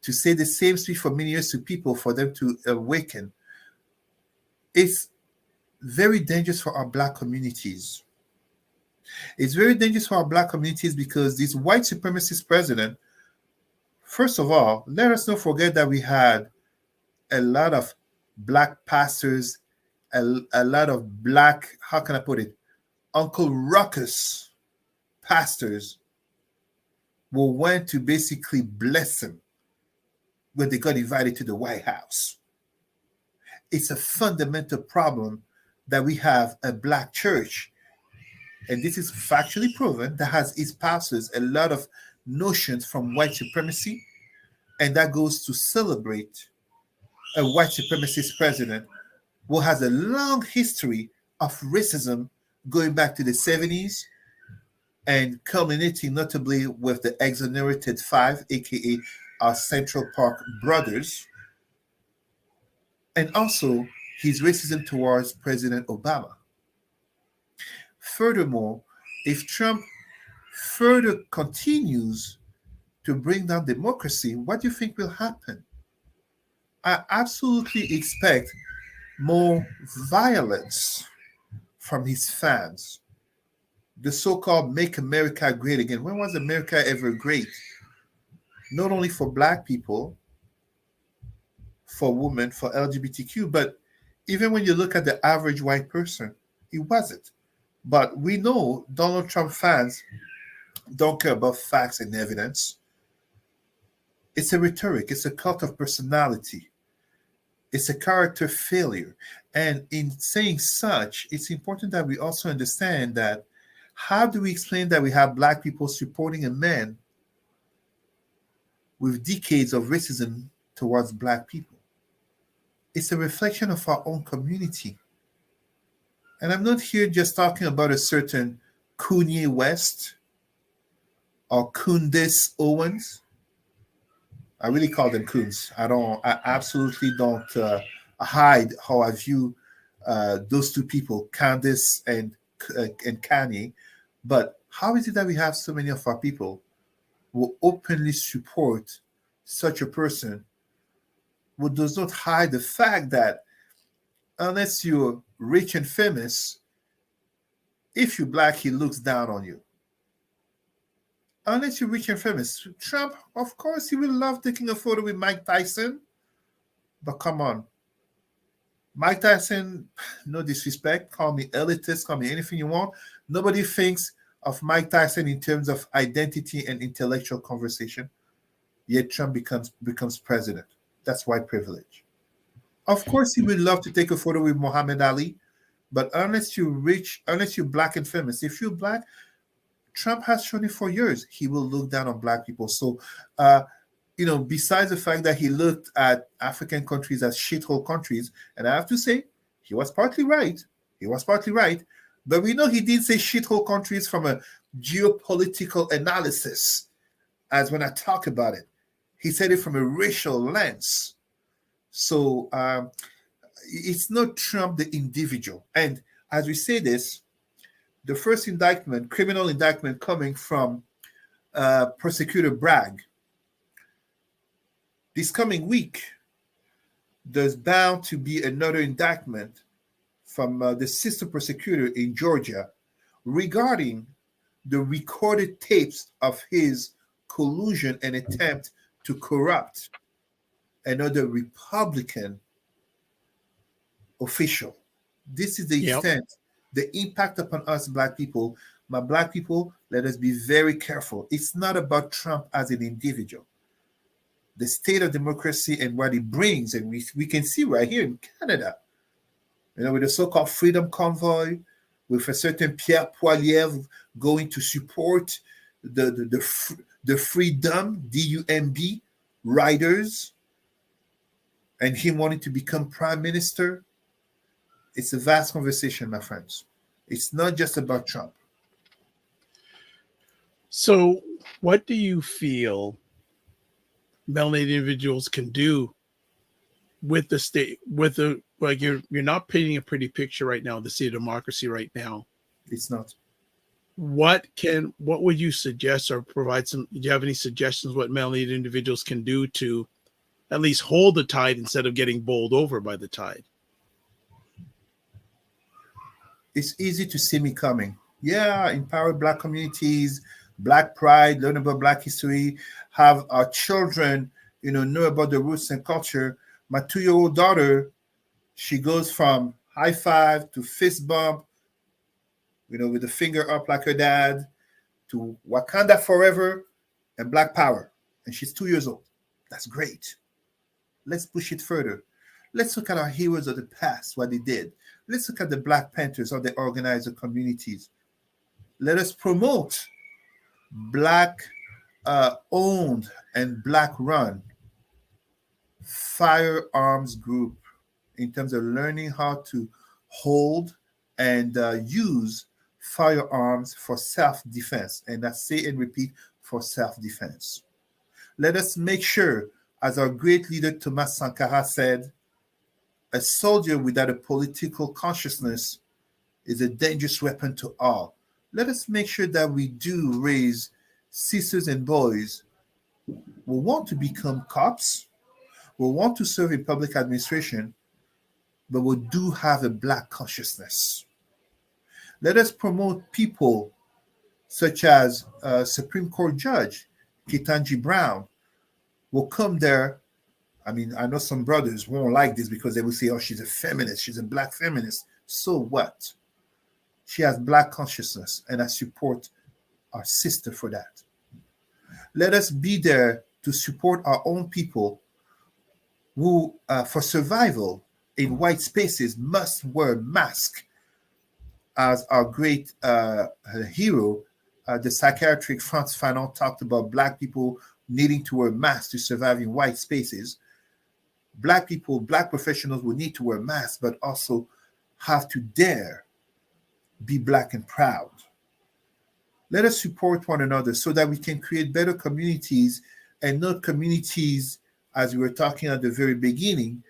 to say the same speech for many years to people for them to awaken. It's very dangerous for our Black communities. It's very dangerous for our Black communities because this white supremacist president, first of all, let us not forget that we had a lot of Black pastors, a lot of Black, how can I put it, Uncle Ruckus pastors who went to basically bless him when they got invited to the White House. It's a fundamental problem that we have a Black church, and this is factually proven, that has its pastors a lot of notions from white supremacy, and that goes to celebrate a white supremacist president who has a long history of racism going back to the 70s and culminating notably with the exonerated five, aka our Central Park brothers, and also his racism towards President Obama. Furthermore, if Trump further continues to bring down democracy, what do you think will happen? I absolutely expect more violence from his fans. The so-called Make America Great Again. When was America ever great? Not only for Black people, for women, for LGBTQ, but even when you look at the average white person, it wasn't. But we know Donald Trump fans don't care about facts and evidence. It's a rhetoric. It's a cult of personality. It's a character failure. And in saying such, it's important that we also understand that how do we explain that we have Black people supporting a man with decades of racism towards Black people? It's a reflection of our own community. And I'm not here just talking about a certain Kanye West or Kundis Owens. I really call them Coons. I absolutely don't hide how I view those two people, Candace and Kanye. But how is it that we have so many of our people who openly support such a person who does not hide the fact that unless you're rich and famous, if you're Black, he looks down on you. Unless you're rich and famous. Trump, of course, he will love taking a photo with Mike Tyson. But come on. Mike Tyson, no disrespect, call me elitist, call me anything you want. Nobody thinks of Mike Tyson in terms of identity and intellectual conversation. Yet Trump becomes president. That's white privilege. Of course, he would love to take a photo with Muhammad Ali, but unless you're rich, unless you're Black and famous, if you're Black, Trump has shown it for years, he will look down on Black people. So, besides the fact that he looked at African countries as shithole countries, and I have to say, he was partly right. He was partly right. But we know he did say shithole countries from a geopolitical analysis, as when I talk about it. He said it from a racial lens. So it's not Trump the individual. And as we say this, the first indictment, criminal indictment coming from Prosecutor Bragg. This coming week, there's bound to be another indictment from the sister prosecutor in Georgia regarding the recorded tapes of his collusion and attempt to corrupt another Republican official. This is the extent, the impact upon us Black people. My Black people, let us be very careful. It's not about Trump as an individual. The state of democracy and what it brings, and we can see right here in Canada, with the so-called Freedom Convoy, with a certain Pierre Poilievre going to support the Freedom, D-U-M-B, riders, and him wanting to become prime minister. It's a vast conversation, my friends. It's not just about Trump. So what do you feel melanated individuals can do with the state, with the, like, you're not painting a pretty picture right now, the state of democracy right now. It's not. What would you suggest or provide do you have any suggestions what melanated individuals can do to at least hold the tide instead of getting bowled over by the tide? It's easy to see me coming. Yeah, empower Black communities, Black pride, learn about Black history, have our children, know about the roots and culture. My 2-year-old daughter, she goes from high five to fist bump, with the finger up like her dad, to Wakanda forever and Black power. And she's 2 years old. That's great. Let's push it further. Let's look at our heroes of the past, what they did. Let's look at the Black Panthers, how they organized the communities. Let us promote Black owned and Black run firearms group in terms of learning how to hold and use firearms for self-defense. And I say and repeat, for self-defense. Let us make sure, as our great leader Thomas Sankara said, a soldier without a political consciousness is a dangerous weapon to all. Let us make sure that we do raise sisters and boys who want to become cops, who want to serve in public administration, but who do have a Black consciousness. Let us promote people such as Supreme Court Judge Ketanji Brown, will come there. I mean, I know some brothers won't like this because they will say, oh, she's a feminist, she's a Black feminist. So what? She has Black consciousness, and I support our sister for that. Let us be there to support our own people who, for survival in white spaces, must wear masks. As our great hero, the psychiatric Frantz Fanon, talked about Black people needing to wear masks to survive in white spaces. Black people, Black professionals will need to wear masks, but also have to dare be Black and proud. Let us support one another so that we can create better communities, and not communities, as we were talking at the very beginning,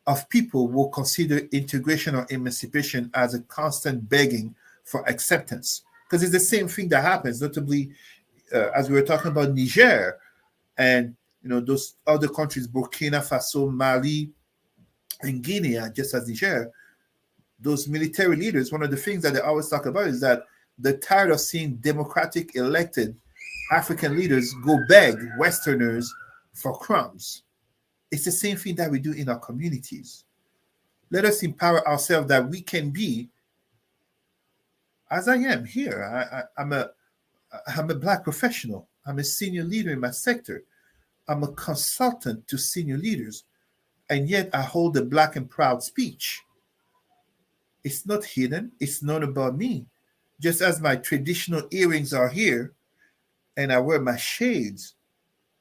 of people who will consider integration or emancipation as a constant begging for acceptance. Because it's the same thing that happens, notably, as we were talking about Niger and those other countries, Burkina Faso, Mali, and Guinea, just as Niger, those military leaders, one of the things that they always talk about is that they're tired of seeing democratic elected African leaders go beg Westerners for crumbs. It's the same thing that we do in our communities. Let us empower ourselves that we can be, as I am here. I'm a Black professional. I'm a senior leader in my sector. I'm a consultant to senior leaders, and yet I hold a Black and proud speech. It's not hidden. It's not about me. Just as my traditional earrings are here, and I wear my shades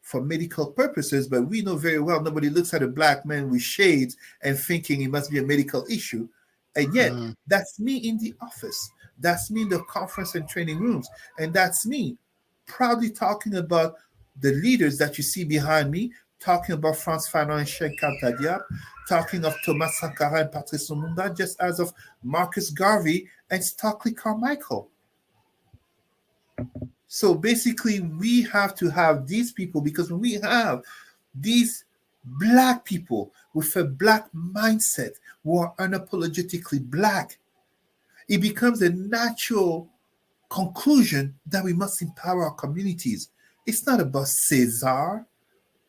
for medical purposes, but we know very well nobody looks at a Black man with shades and thinking it must be a medical issue. And yet, that's me in the office. That's me in the conference and training rooms. And that's me proudly talking about the leaders that you see behind me, talking about Frantz Fanon and Cheikh Anta Diop, talking of Thomas Sankara and Patrice Lumumba, just as of Marcus Garvey and Stokely Carmichael. So basically, we have to have these people, because when we have these Black people with a Black mindset who are unapologetically Black, it becomes a natural conclusion that we must empower our communities. It's not about Cesar.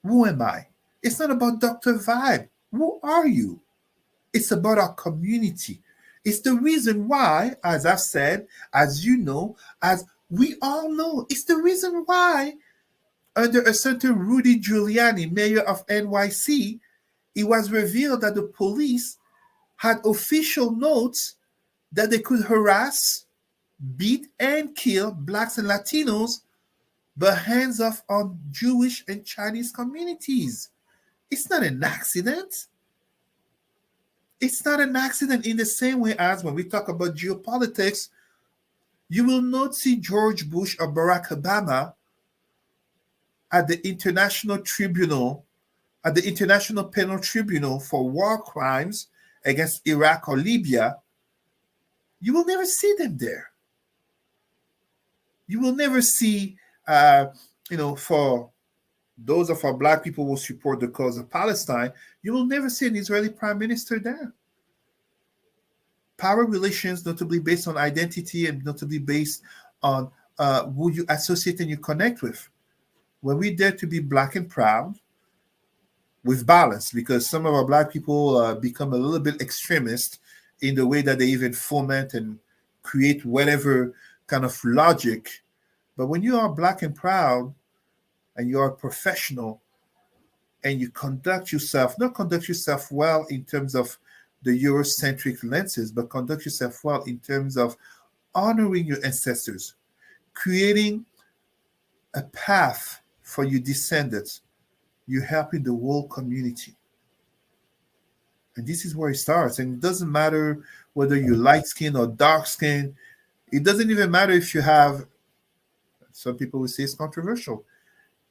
Who am I? It's not about Dr. Vibe. Who are you? It's about our community. It's the reason why, as I've said, as you know, as we all know, it's the reason why under a certain Rudy Giuliani, mayor of NYC, it was revealed that the police had official notes that they could harass, beat, and kill Blacks and Latinos, but hands off on Jewish and Chinese communities. It's not an accident. It's not an accident in the same way as when we talk about geopolitics, you will not see George Bush or Barack Obama at the International Tribunal at the International Penal Tribunal for war crimes against Iraq or Libya, you will never see them there. You will never see, for those of our Black people who support the cause of Palestine, you will never see an Israeli prime minister there. Power relations, notably based on identity and notably based on who you associate and you connect with. When we dare to be Black and proud, with balance, because some of our Black people become a little bit extremist in the way that they even foment and create whatever kind of logic. But when you are Black and proud and you are professional and you conduct yourself well in terms of the Eurocentric lenses, but conduct yourself well in terms of honoring your ancestors, creating a path for your descendants, you're helping the whole community. And this is where it starts. And it doesn't matter whether you're light skinned or dark skinned. It doesn't even matter if you have, some people will say it's controversial,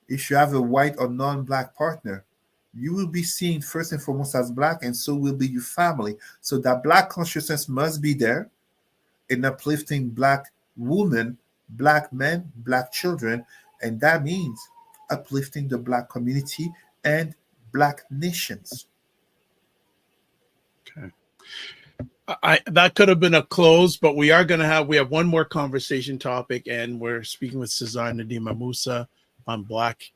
if you have a white or non-Black partner, you will be seen first and foremost as Black, and so will be your family. So that Black consciousness must be there in uplifting Black women, Black men, Black children. And that means uplifting the Black community and Black nations. Okay. That could have been a close, but we have one more conversation topic, and we're speaking with Cesar Ndema-Moussa on Black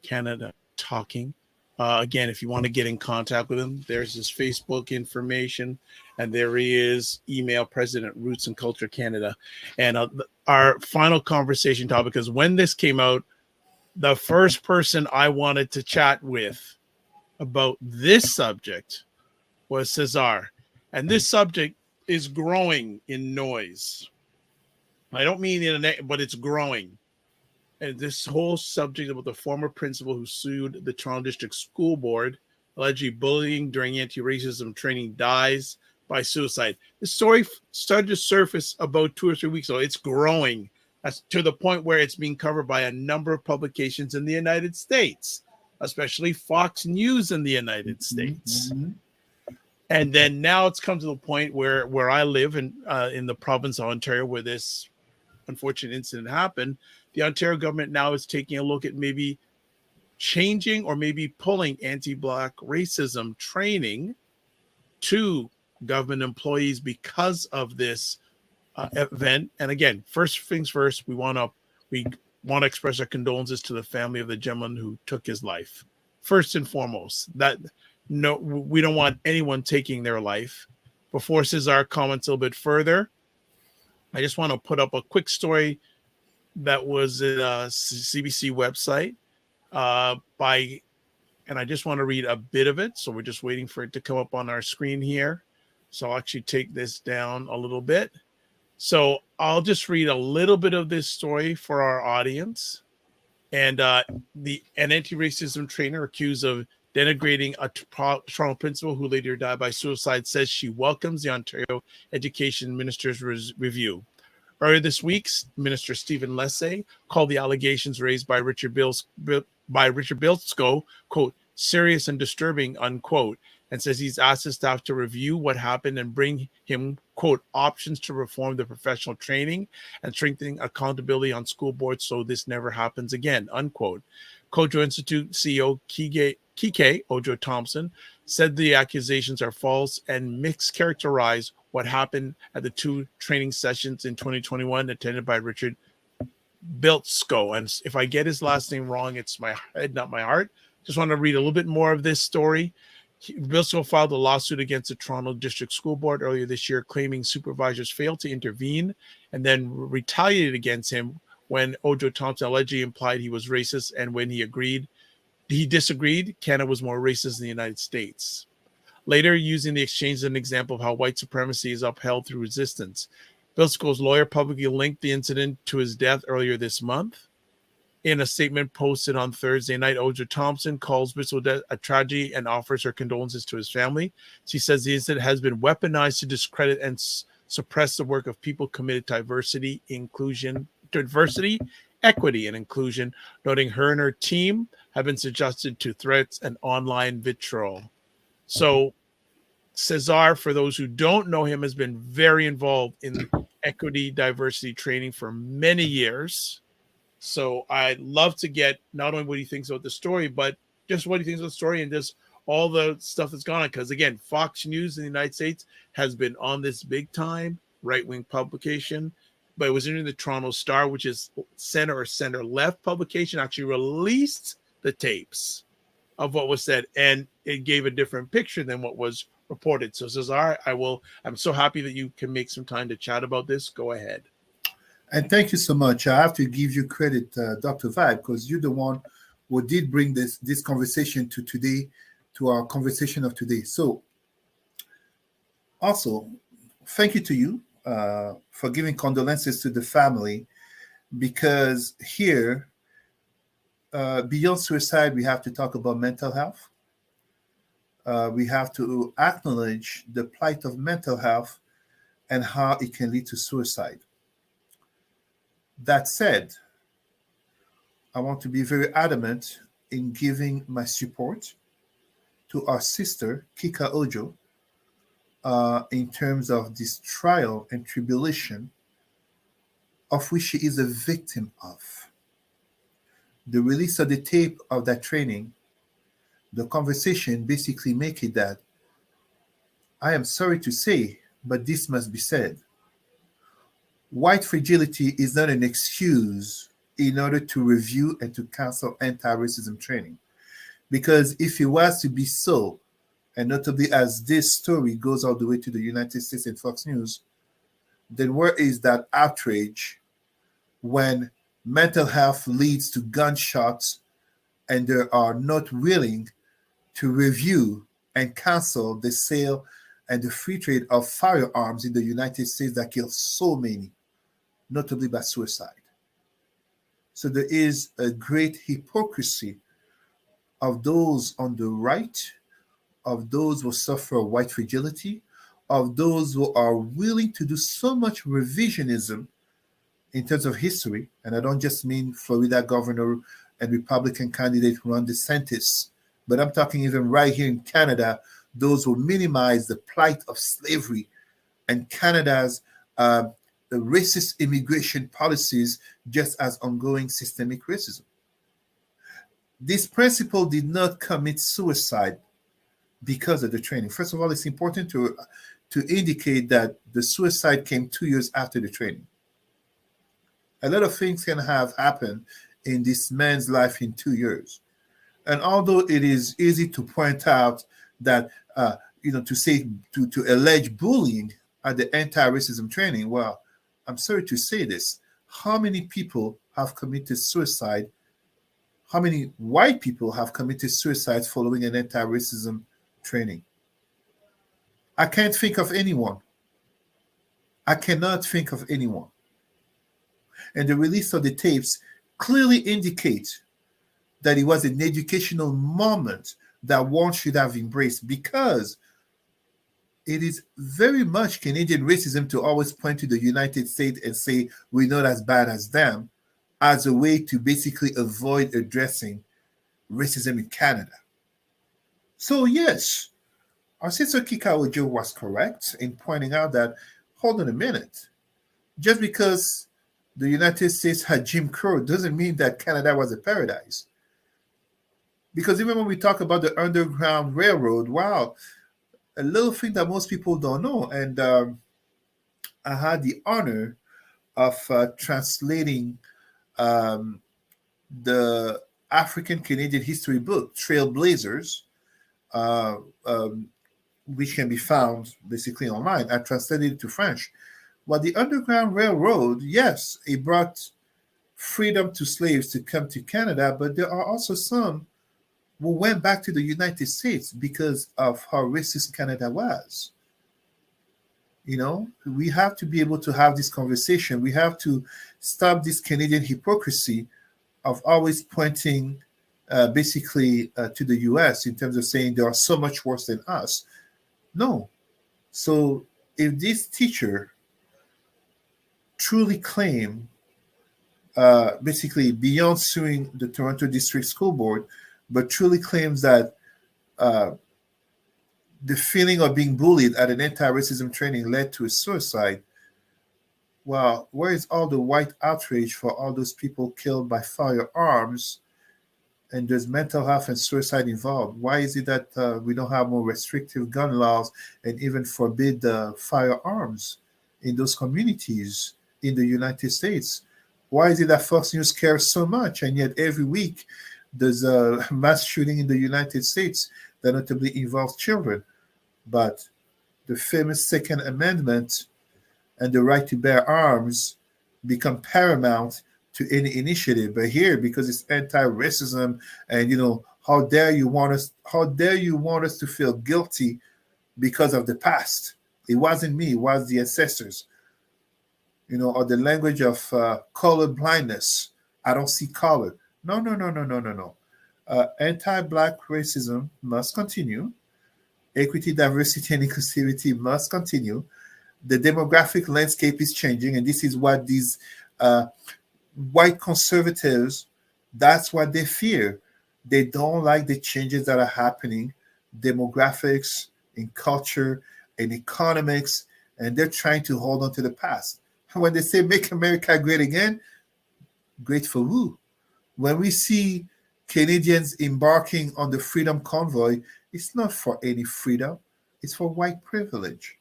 Canada Talking. Again, if you want to get in contact with him, there's his Facebook information, and there he is, email President Roots and Culture Canada. And our final conversation topic is, when this came out, the first person I wanted to chat with about this subject was Cesar. And this subject is growing in noise. I don't mean internet, but it's growing. And this whole subject about the former principal who sued the Toronto District School Board, allegedly bullying during anti-racism training, dies by suicide. The story started to surface about 2 or 3 weeks ago. It's growing. That's to the point where it's being covered by a number of publications in the United States, especially Fox News in the United States. Mm-hmm. And then now it's come to the point where I live in the province of Ontario, where this unfortunate incident happened. The Ontario government now is taking a look at maybe changing or maybe pulling anti-Black racism training to government employees because of this event. And again, first things first, we want to express our condolences to the family of the gentleman who took his life. First and foremost, we don't want anyone taking their life. Before Cesar comments a little bit further, I just want to put up a quick story that was at a CBC website and I just want to read a bit of it. So we're just waiting for it to come up on our screen here. So I'll actually take this down a little bit. So I'll just read a little bit of this story for our audience. And an anti-racism trainer accused of denigrating a Toronto principal who later died by suicide says she welcomes the Ontario Education Minister's review. Earlier this week, Minister Stephen Lessay called the allegations raised by Richard Biltzko, quote, serious and disturbing, unquote, and says he's asked his staff to review what happened and bring him, quote, options to reform the professional training and strengthening accountability on school boards so this never happens again, unquote. Kojo Institute CEO Kike Ojo-Thompson said the accusations are false and mischaracterize what happened at the 2 training sessions in 2021 attended by Richard Biltzko. And if I get his last name wrong, it's my head, not my heart. Just want to read a little bit more of this story. Biltzko filed a lawsuit against the Toronto District School Board earlier this year, claiming supervisors failed to intervene and then retaliated against him when Ojo-Thompson allegedly implied he was racist, and when he disagreed, Canada was more racist than the United States. Later, using the exchange as an example of how white supremacy is upheld through resistance, Biltzko's lawyer publicly linked the incident to his death earlier this month. In a statement posted on Thursday night, Ojo-Thompson calls Biltzko's death a tragedy and offers her condolences to his family. She says the incident has been weaponized to discredit and suppress the work of people committed to diversity, equity, and inclusion, noting her and her team have been suggested to threats and online vitriol. So Cesar, for those who don't know him, has been very involved in equity, diversity training for many years. So I'd love to get not only what he thinks about the story, but just what he thinks about the story and just all the stuff that's gone on. Because again, Fox News in the United States has been on this big time right-wing publication, but it was in the Toronto Star, which is center or center left publication, actually released the tapes of what was said, and it gave a different picture than what was reported. So Cesar, I'm so happy that you can make some time to chat about this. Go ahead. And thank you so much. I have to give you credit, Dr. Vibe, because you're the one who did bring this conversation to today, to our conversation of today. So also, thank you to you for giving condolences to the family, because here, beyond suicide, we have to talk about mental health. We have to acknowledge the plight of mental health and how it can lead to suicide. That said, I want to be very adamant in giving my support to our sister, Kika Ojo, in terms of this trial and tribulation of which she is a victim of. The release of the tape of that training, the conversation basically make it that I am sorry to say, but this must be said. White fragility is not an excuse in order to review and to cancel anti-racism training. Because if it was to be so, and notably as this story goes all the way to the United States and Fox News, then where is that outrage when mental health leads to gunshots and they are not willing to review and cancel the sale and the free trade of firearms in the United States that kills so many, notably by suicide? So there is a great hypocrisy of those on the right, of those who suffer white fragility, of those who are willing to do so much revisionism in terms of history. And I don't just mean Florida governor and Republican candidate Ron DeSantis, but I'm talking even right here in Canada, those who minimize the plight of slavery and Canada's the racist immigration policies just as ongoing systemic racism. This principal did not commit suicide because of the training. First of all, it's important to indicate that the suicide came 2 years after the training. A lot of things can have happened in this man's life in 2 years. And although it is easy to point out that, to allege bullying at the anti-racism training, well, I'm sorry to say this. How many people have committed suicide? How many white people have committed suicide following an anti-racism training? I can't think of anyone. I cannot think of anyone. And the release of the tapes clearly indicates that it was an educational moment that one should have embraced, because it is very much Canadian racism to always point to the United States and say we're not as bad as them, as a way to basically avoid addressing racism in Canada. So yes, our sister Kika Ojo was correct in pointing out that, hold on a minute, just because the United States had Jim Crow doesn't mean that Canada was a paradise. Because even when we talk about the Underground Railroad, wow, a little thing that most people don't know, and I had the honor of translating the African Canadian history book, Trailblazers, which can be found basically online. I translated it to French. Well, the Underground Railroad, yes, it brought freedom to slaves to come to Canada, but there are also some who went back to the United States because of how racist Canada was. You know, we have to be able to have this conversation. We have to stop this Canadian hypocrisy of always pointing basically to the US in terms of saying they are so much worse than us. No. So if this teacher truly claimed basically beyond suing the Toronto District School Board, but truly claims that the feeling of being bullied at an anti-racism training led to a suicide. Well, where is all the white outrage for all those people killed by firearms? And there's mental health and suicide involved. Why is it that we don't have more restrictive gun laws and even forbid firearms in those communities in the United States? Why is it that Fox News cares so much, and yet every week there's a mass shooting in the United States that notably involves children? But the famous Second Amendment and the right to bear arms become paramount to any initiative. But here, because it's anti-racism, and how dare you want us to feel guilty because of the past? It wasn't me, it was the ancestors. Or the language of color blindness. I don't see color. No. Anti-Black racism must continue. Equity, diversity, and inclusivity must continue. The demographic landscape is changing, and this is what these white conservatives, that's what they fear. They don't like the changes that are happening, demographics, in culture, in economics, and they're trying to hold on to the past. When they say make America great again, great for who? When we see Canadians embarking on the Freedom Convoy, it's not for any freedom. It's for white privilege.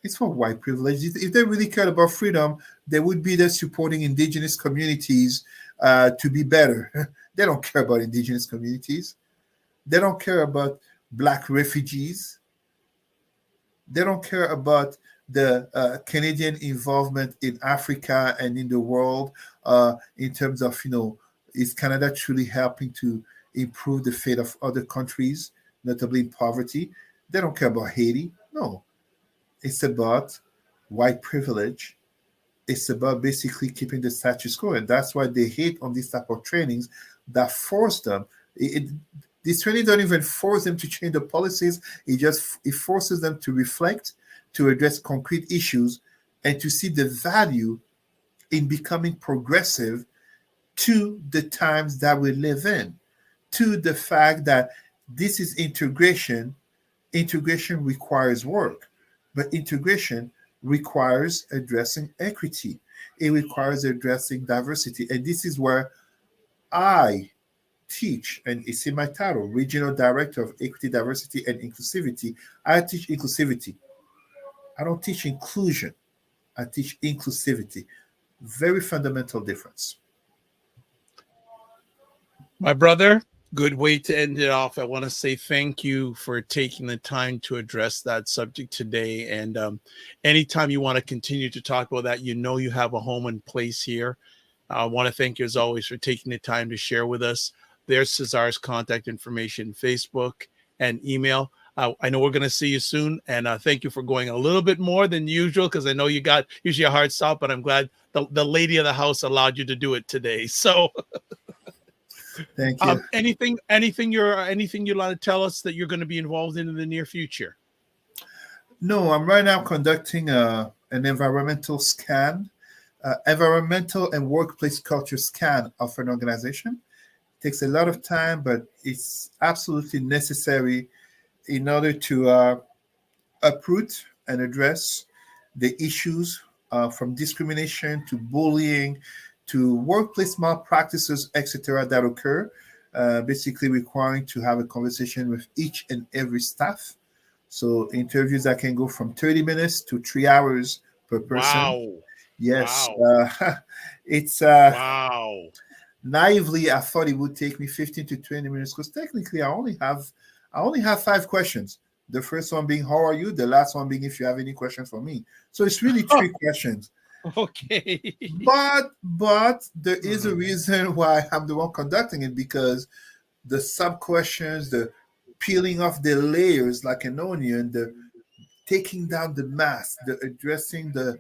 It's for white privilege. If they really cared about freedom, they would be there supporting indigenous communities to be better. They don't care about indigenous communities. They don't care about Black refugees. They don't care about the Canadian involvement in Africa and in the world in terms of, is Canada truly helping to improve the fate of other countries, notably in poverty? They don't care about Haiti. No. It's about white privilege. It's about basically keeping the status quo. And that's why they hate on these type of trainings that force them. These trainings don't even force them to change the policies. It forces them to reflect, to address concrete issues, and to see the value in becoming progressive to the times that we live in, to the fact that this is integration. Integration requires work, but integration requires addressing equity. It requires addressing diversity. And this is where I teach, and it's in my title, Regional Director of Equity, Diversity, and Inclusivity. I teach inclusivity. I don't teach inclusion. I teach inclusivity. Very fundamental difference. My brother, good way to end it off. I want to say thank you for taking the time to address that subject today. And anytime you want to continue to talk about that, you have a home and place here. I want to thank you as always for taking the time to share with us. There's Cesar's contact information, Facebook and email. I know we're going to see you soon. And thank you for going a little bit more than usual, because I know you got usually a hard stop, but I'm glad the lady of the house allowed you to do it today. So thank you. Anything you'd like to tell us that you're going to be involved in the near future? No, I'm right now conducting an environmental scan, environmental and workplace culture scan of an organization. It takes a lot of time, but it's absolutely necessary in order to uproot and address the issues from discrimination to bullying to workplace malpractices, etc., that occur, basically requiring to have a conversation with each and every staff. So interviews that can go from 30 minutes to 3 hours per person. Wow. Yes. Wow. It's wow. Naively, I thought it would take me 15 to 20 minutes because technically I only have 5 questions. The first one being, how are you? The last one being, if you have any questions for me. So it's really 3 questions. Okay. But there is a reason why I'm the one conducting it, because the sub questions, the peeling off the layers like an onion, the taking down the mask, the addressing the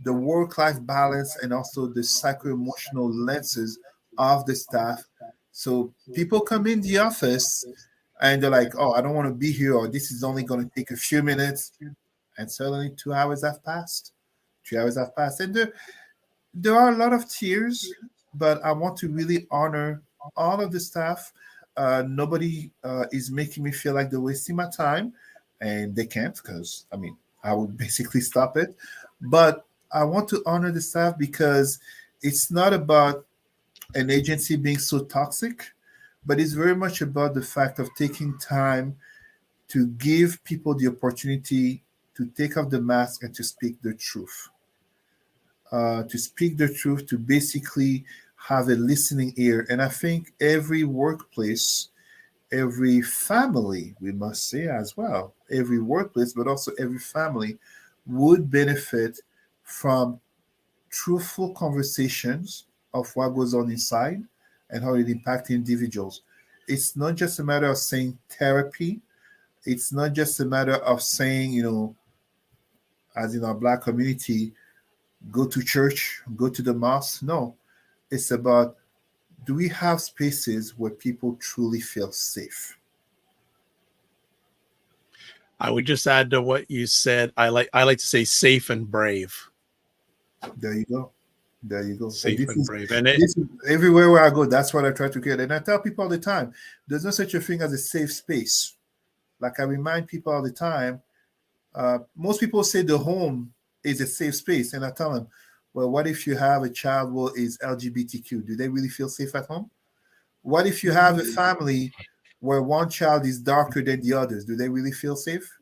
work-life balance, and also the psycho-emotional lenses of the staff. So people come in the office and they're like, oh, I don't want to be here, or this is only going to take a few minutes. And suddenly 2 hours have passed. 3 hours have passed. And there are a lot of tiers, but I want to really honor all of the staff. Nobody is making me feel like they're wasting my time, and they can't because, I mean, I would basically stop it. But I want to honor the staff because it's not about an agency being so toxic, but it's very much about the fact of taking time to give people the opportunity to take off the mask and to speak the truth. To speak the truth, to basically have a listening ear. And I think every workplace, every family, we must say as well, every workplace, but also every family would benefit from truthful conversations of what goes on inside and how it impacts individuals. It's not just a matter of saying therapy. It's not just a matter of saying, as in our Black community, go to church, go to the mosque. No, it's about, do we have spaces where people truly feel safe? I would just add to what you said. I like to say safe and brave. There you go. There you go. Safe and brave. And this is everywhere where I go, that's what I try to create. And I tell people all the time, there's no such a thing as a safe space. Like I remind people all the time, most people say the home is a safe space. And I tell them, well, what if you have a child who is LGBTQ? Do they really feel safe at home? What if you have a family where one child is darker than the others? Do they really feel safe?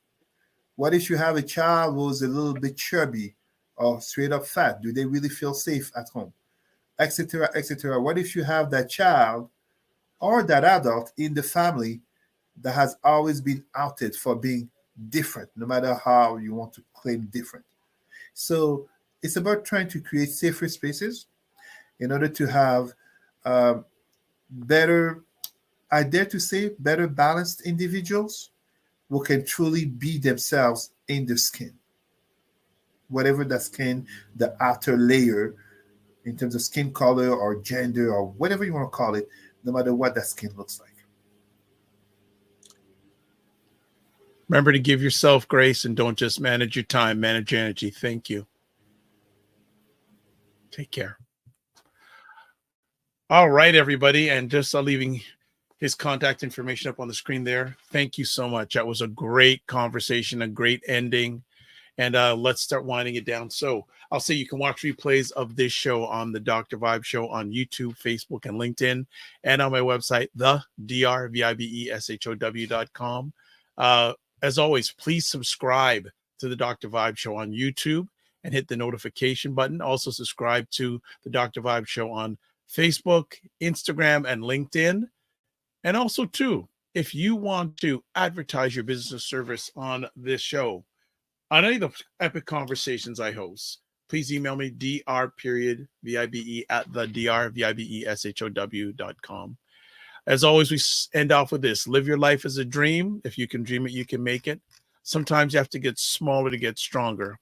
What if you have a child who's a little bit chubby or straight up fat? Do they really feel safe at home? Etc., etc. What if you have that child or that adult in the family that has always been outed for being different, no matter how you want to claim different? So it's about trying to create safer spaces in order to have better, I dare to say, better balanced individuals who can truly be themselves in their skin. Whatever that skin, the outer layer, in terms of skin color or gender or whatever you want to call it, no matter what that skin looks like. remember to give yourself grace and don't just manage your time, manage your energy. Thank you. Take care. All right, everybody. And just leaving his contact information up on the screen there. Thank you so much. That was a great conversation, a great ending. And let's start winding it down. So I'll say you can watch replays of this show on the Dr. Vibe Show on YouTube, Facebook, and LinkedIn, and on my website, the drvibeshow.com. As always, please subscribe to the Dr. Vibe Show on YouTube and hit the notification button. Also subscribe to the Dr. Vibe Show on Facebook, Instagram, and LinkedIn. And also, too, if you want to advertise your business or service on this show, on any of the epic conversations I host, please email me, dr.vibe@thedrvibeshow.com. As always, we end off with this. Live your life as a dream. If you can dream it, you can make it. Sometimes you have to get smaller to get stronger.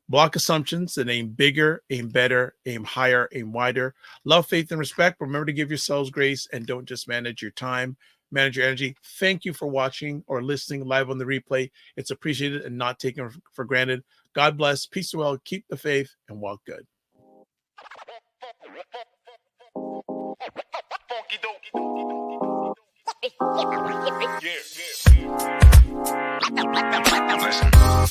Block assumptions and aim bigger, aim better, aim higher, aim wider. Love, faith, and respect. Remember to give yourselves grace and don't just manage your time, manage your energy. Thank you for watching or listening live on the replay. It's appreciated and not taken for granted. God bless. Peace and well. Keep the faith and walk good. Yeah.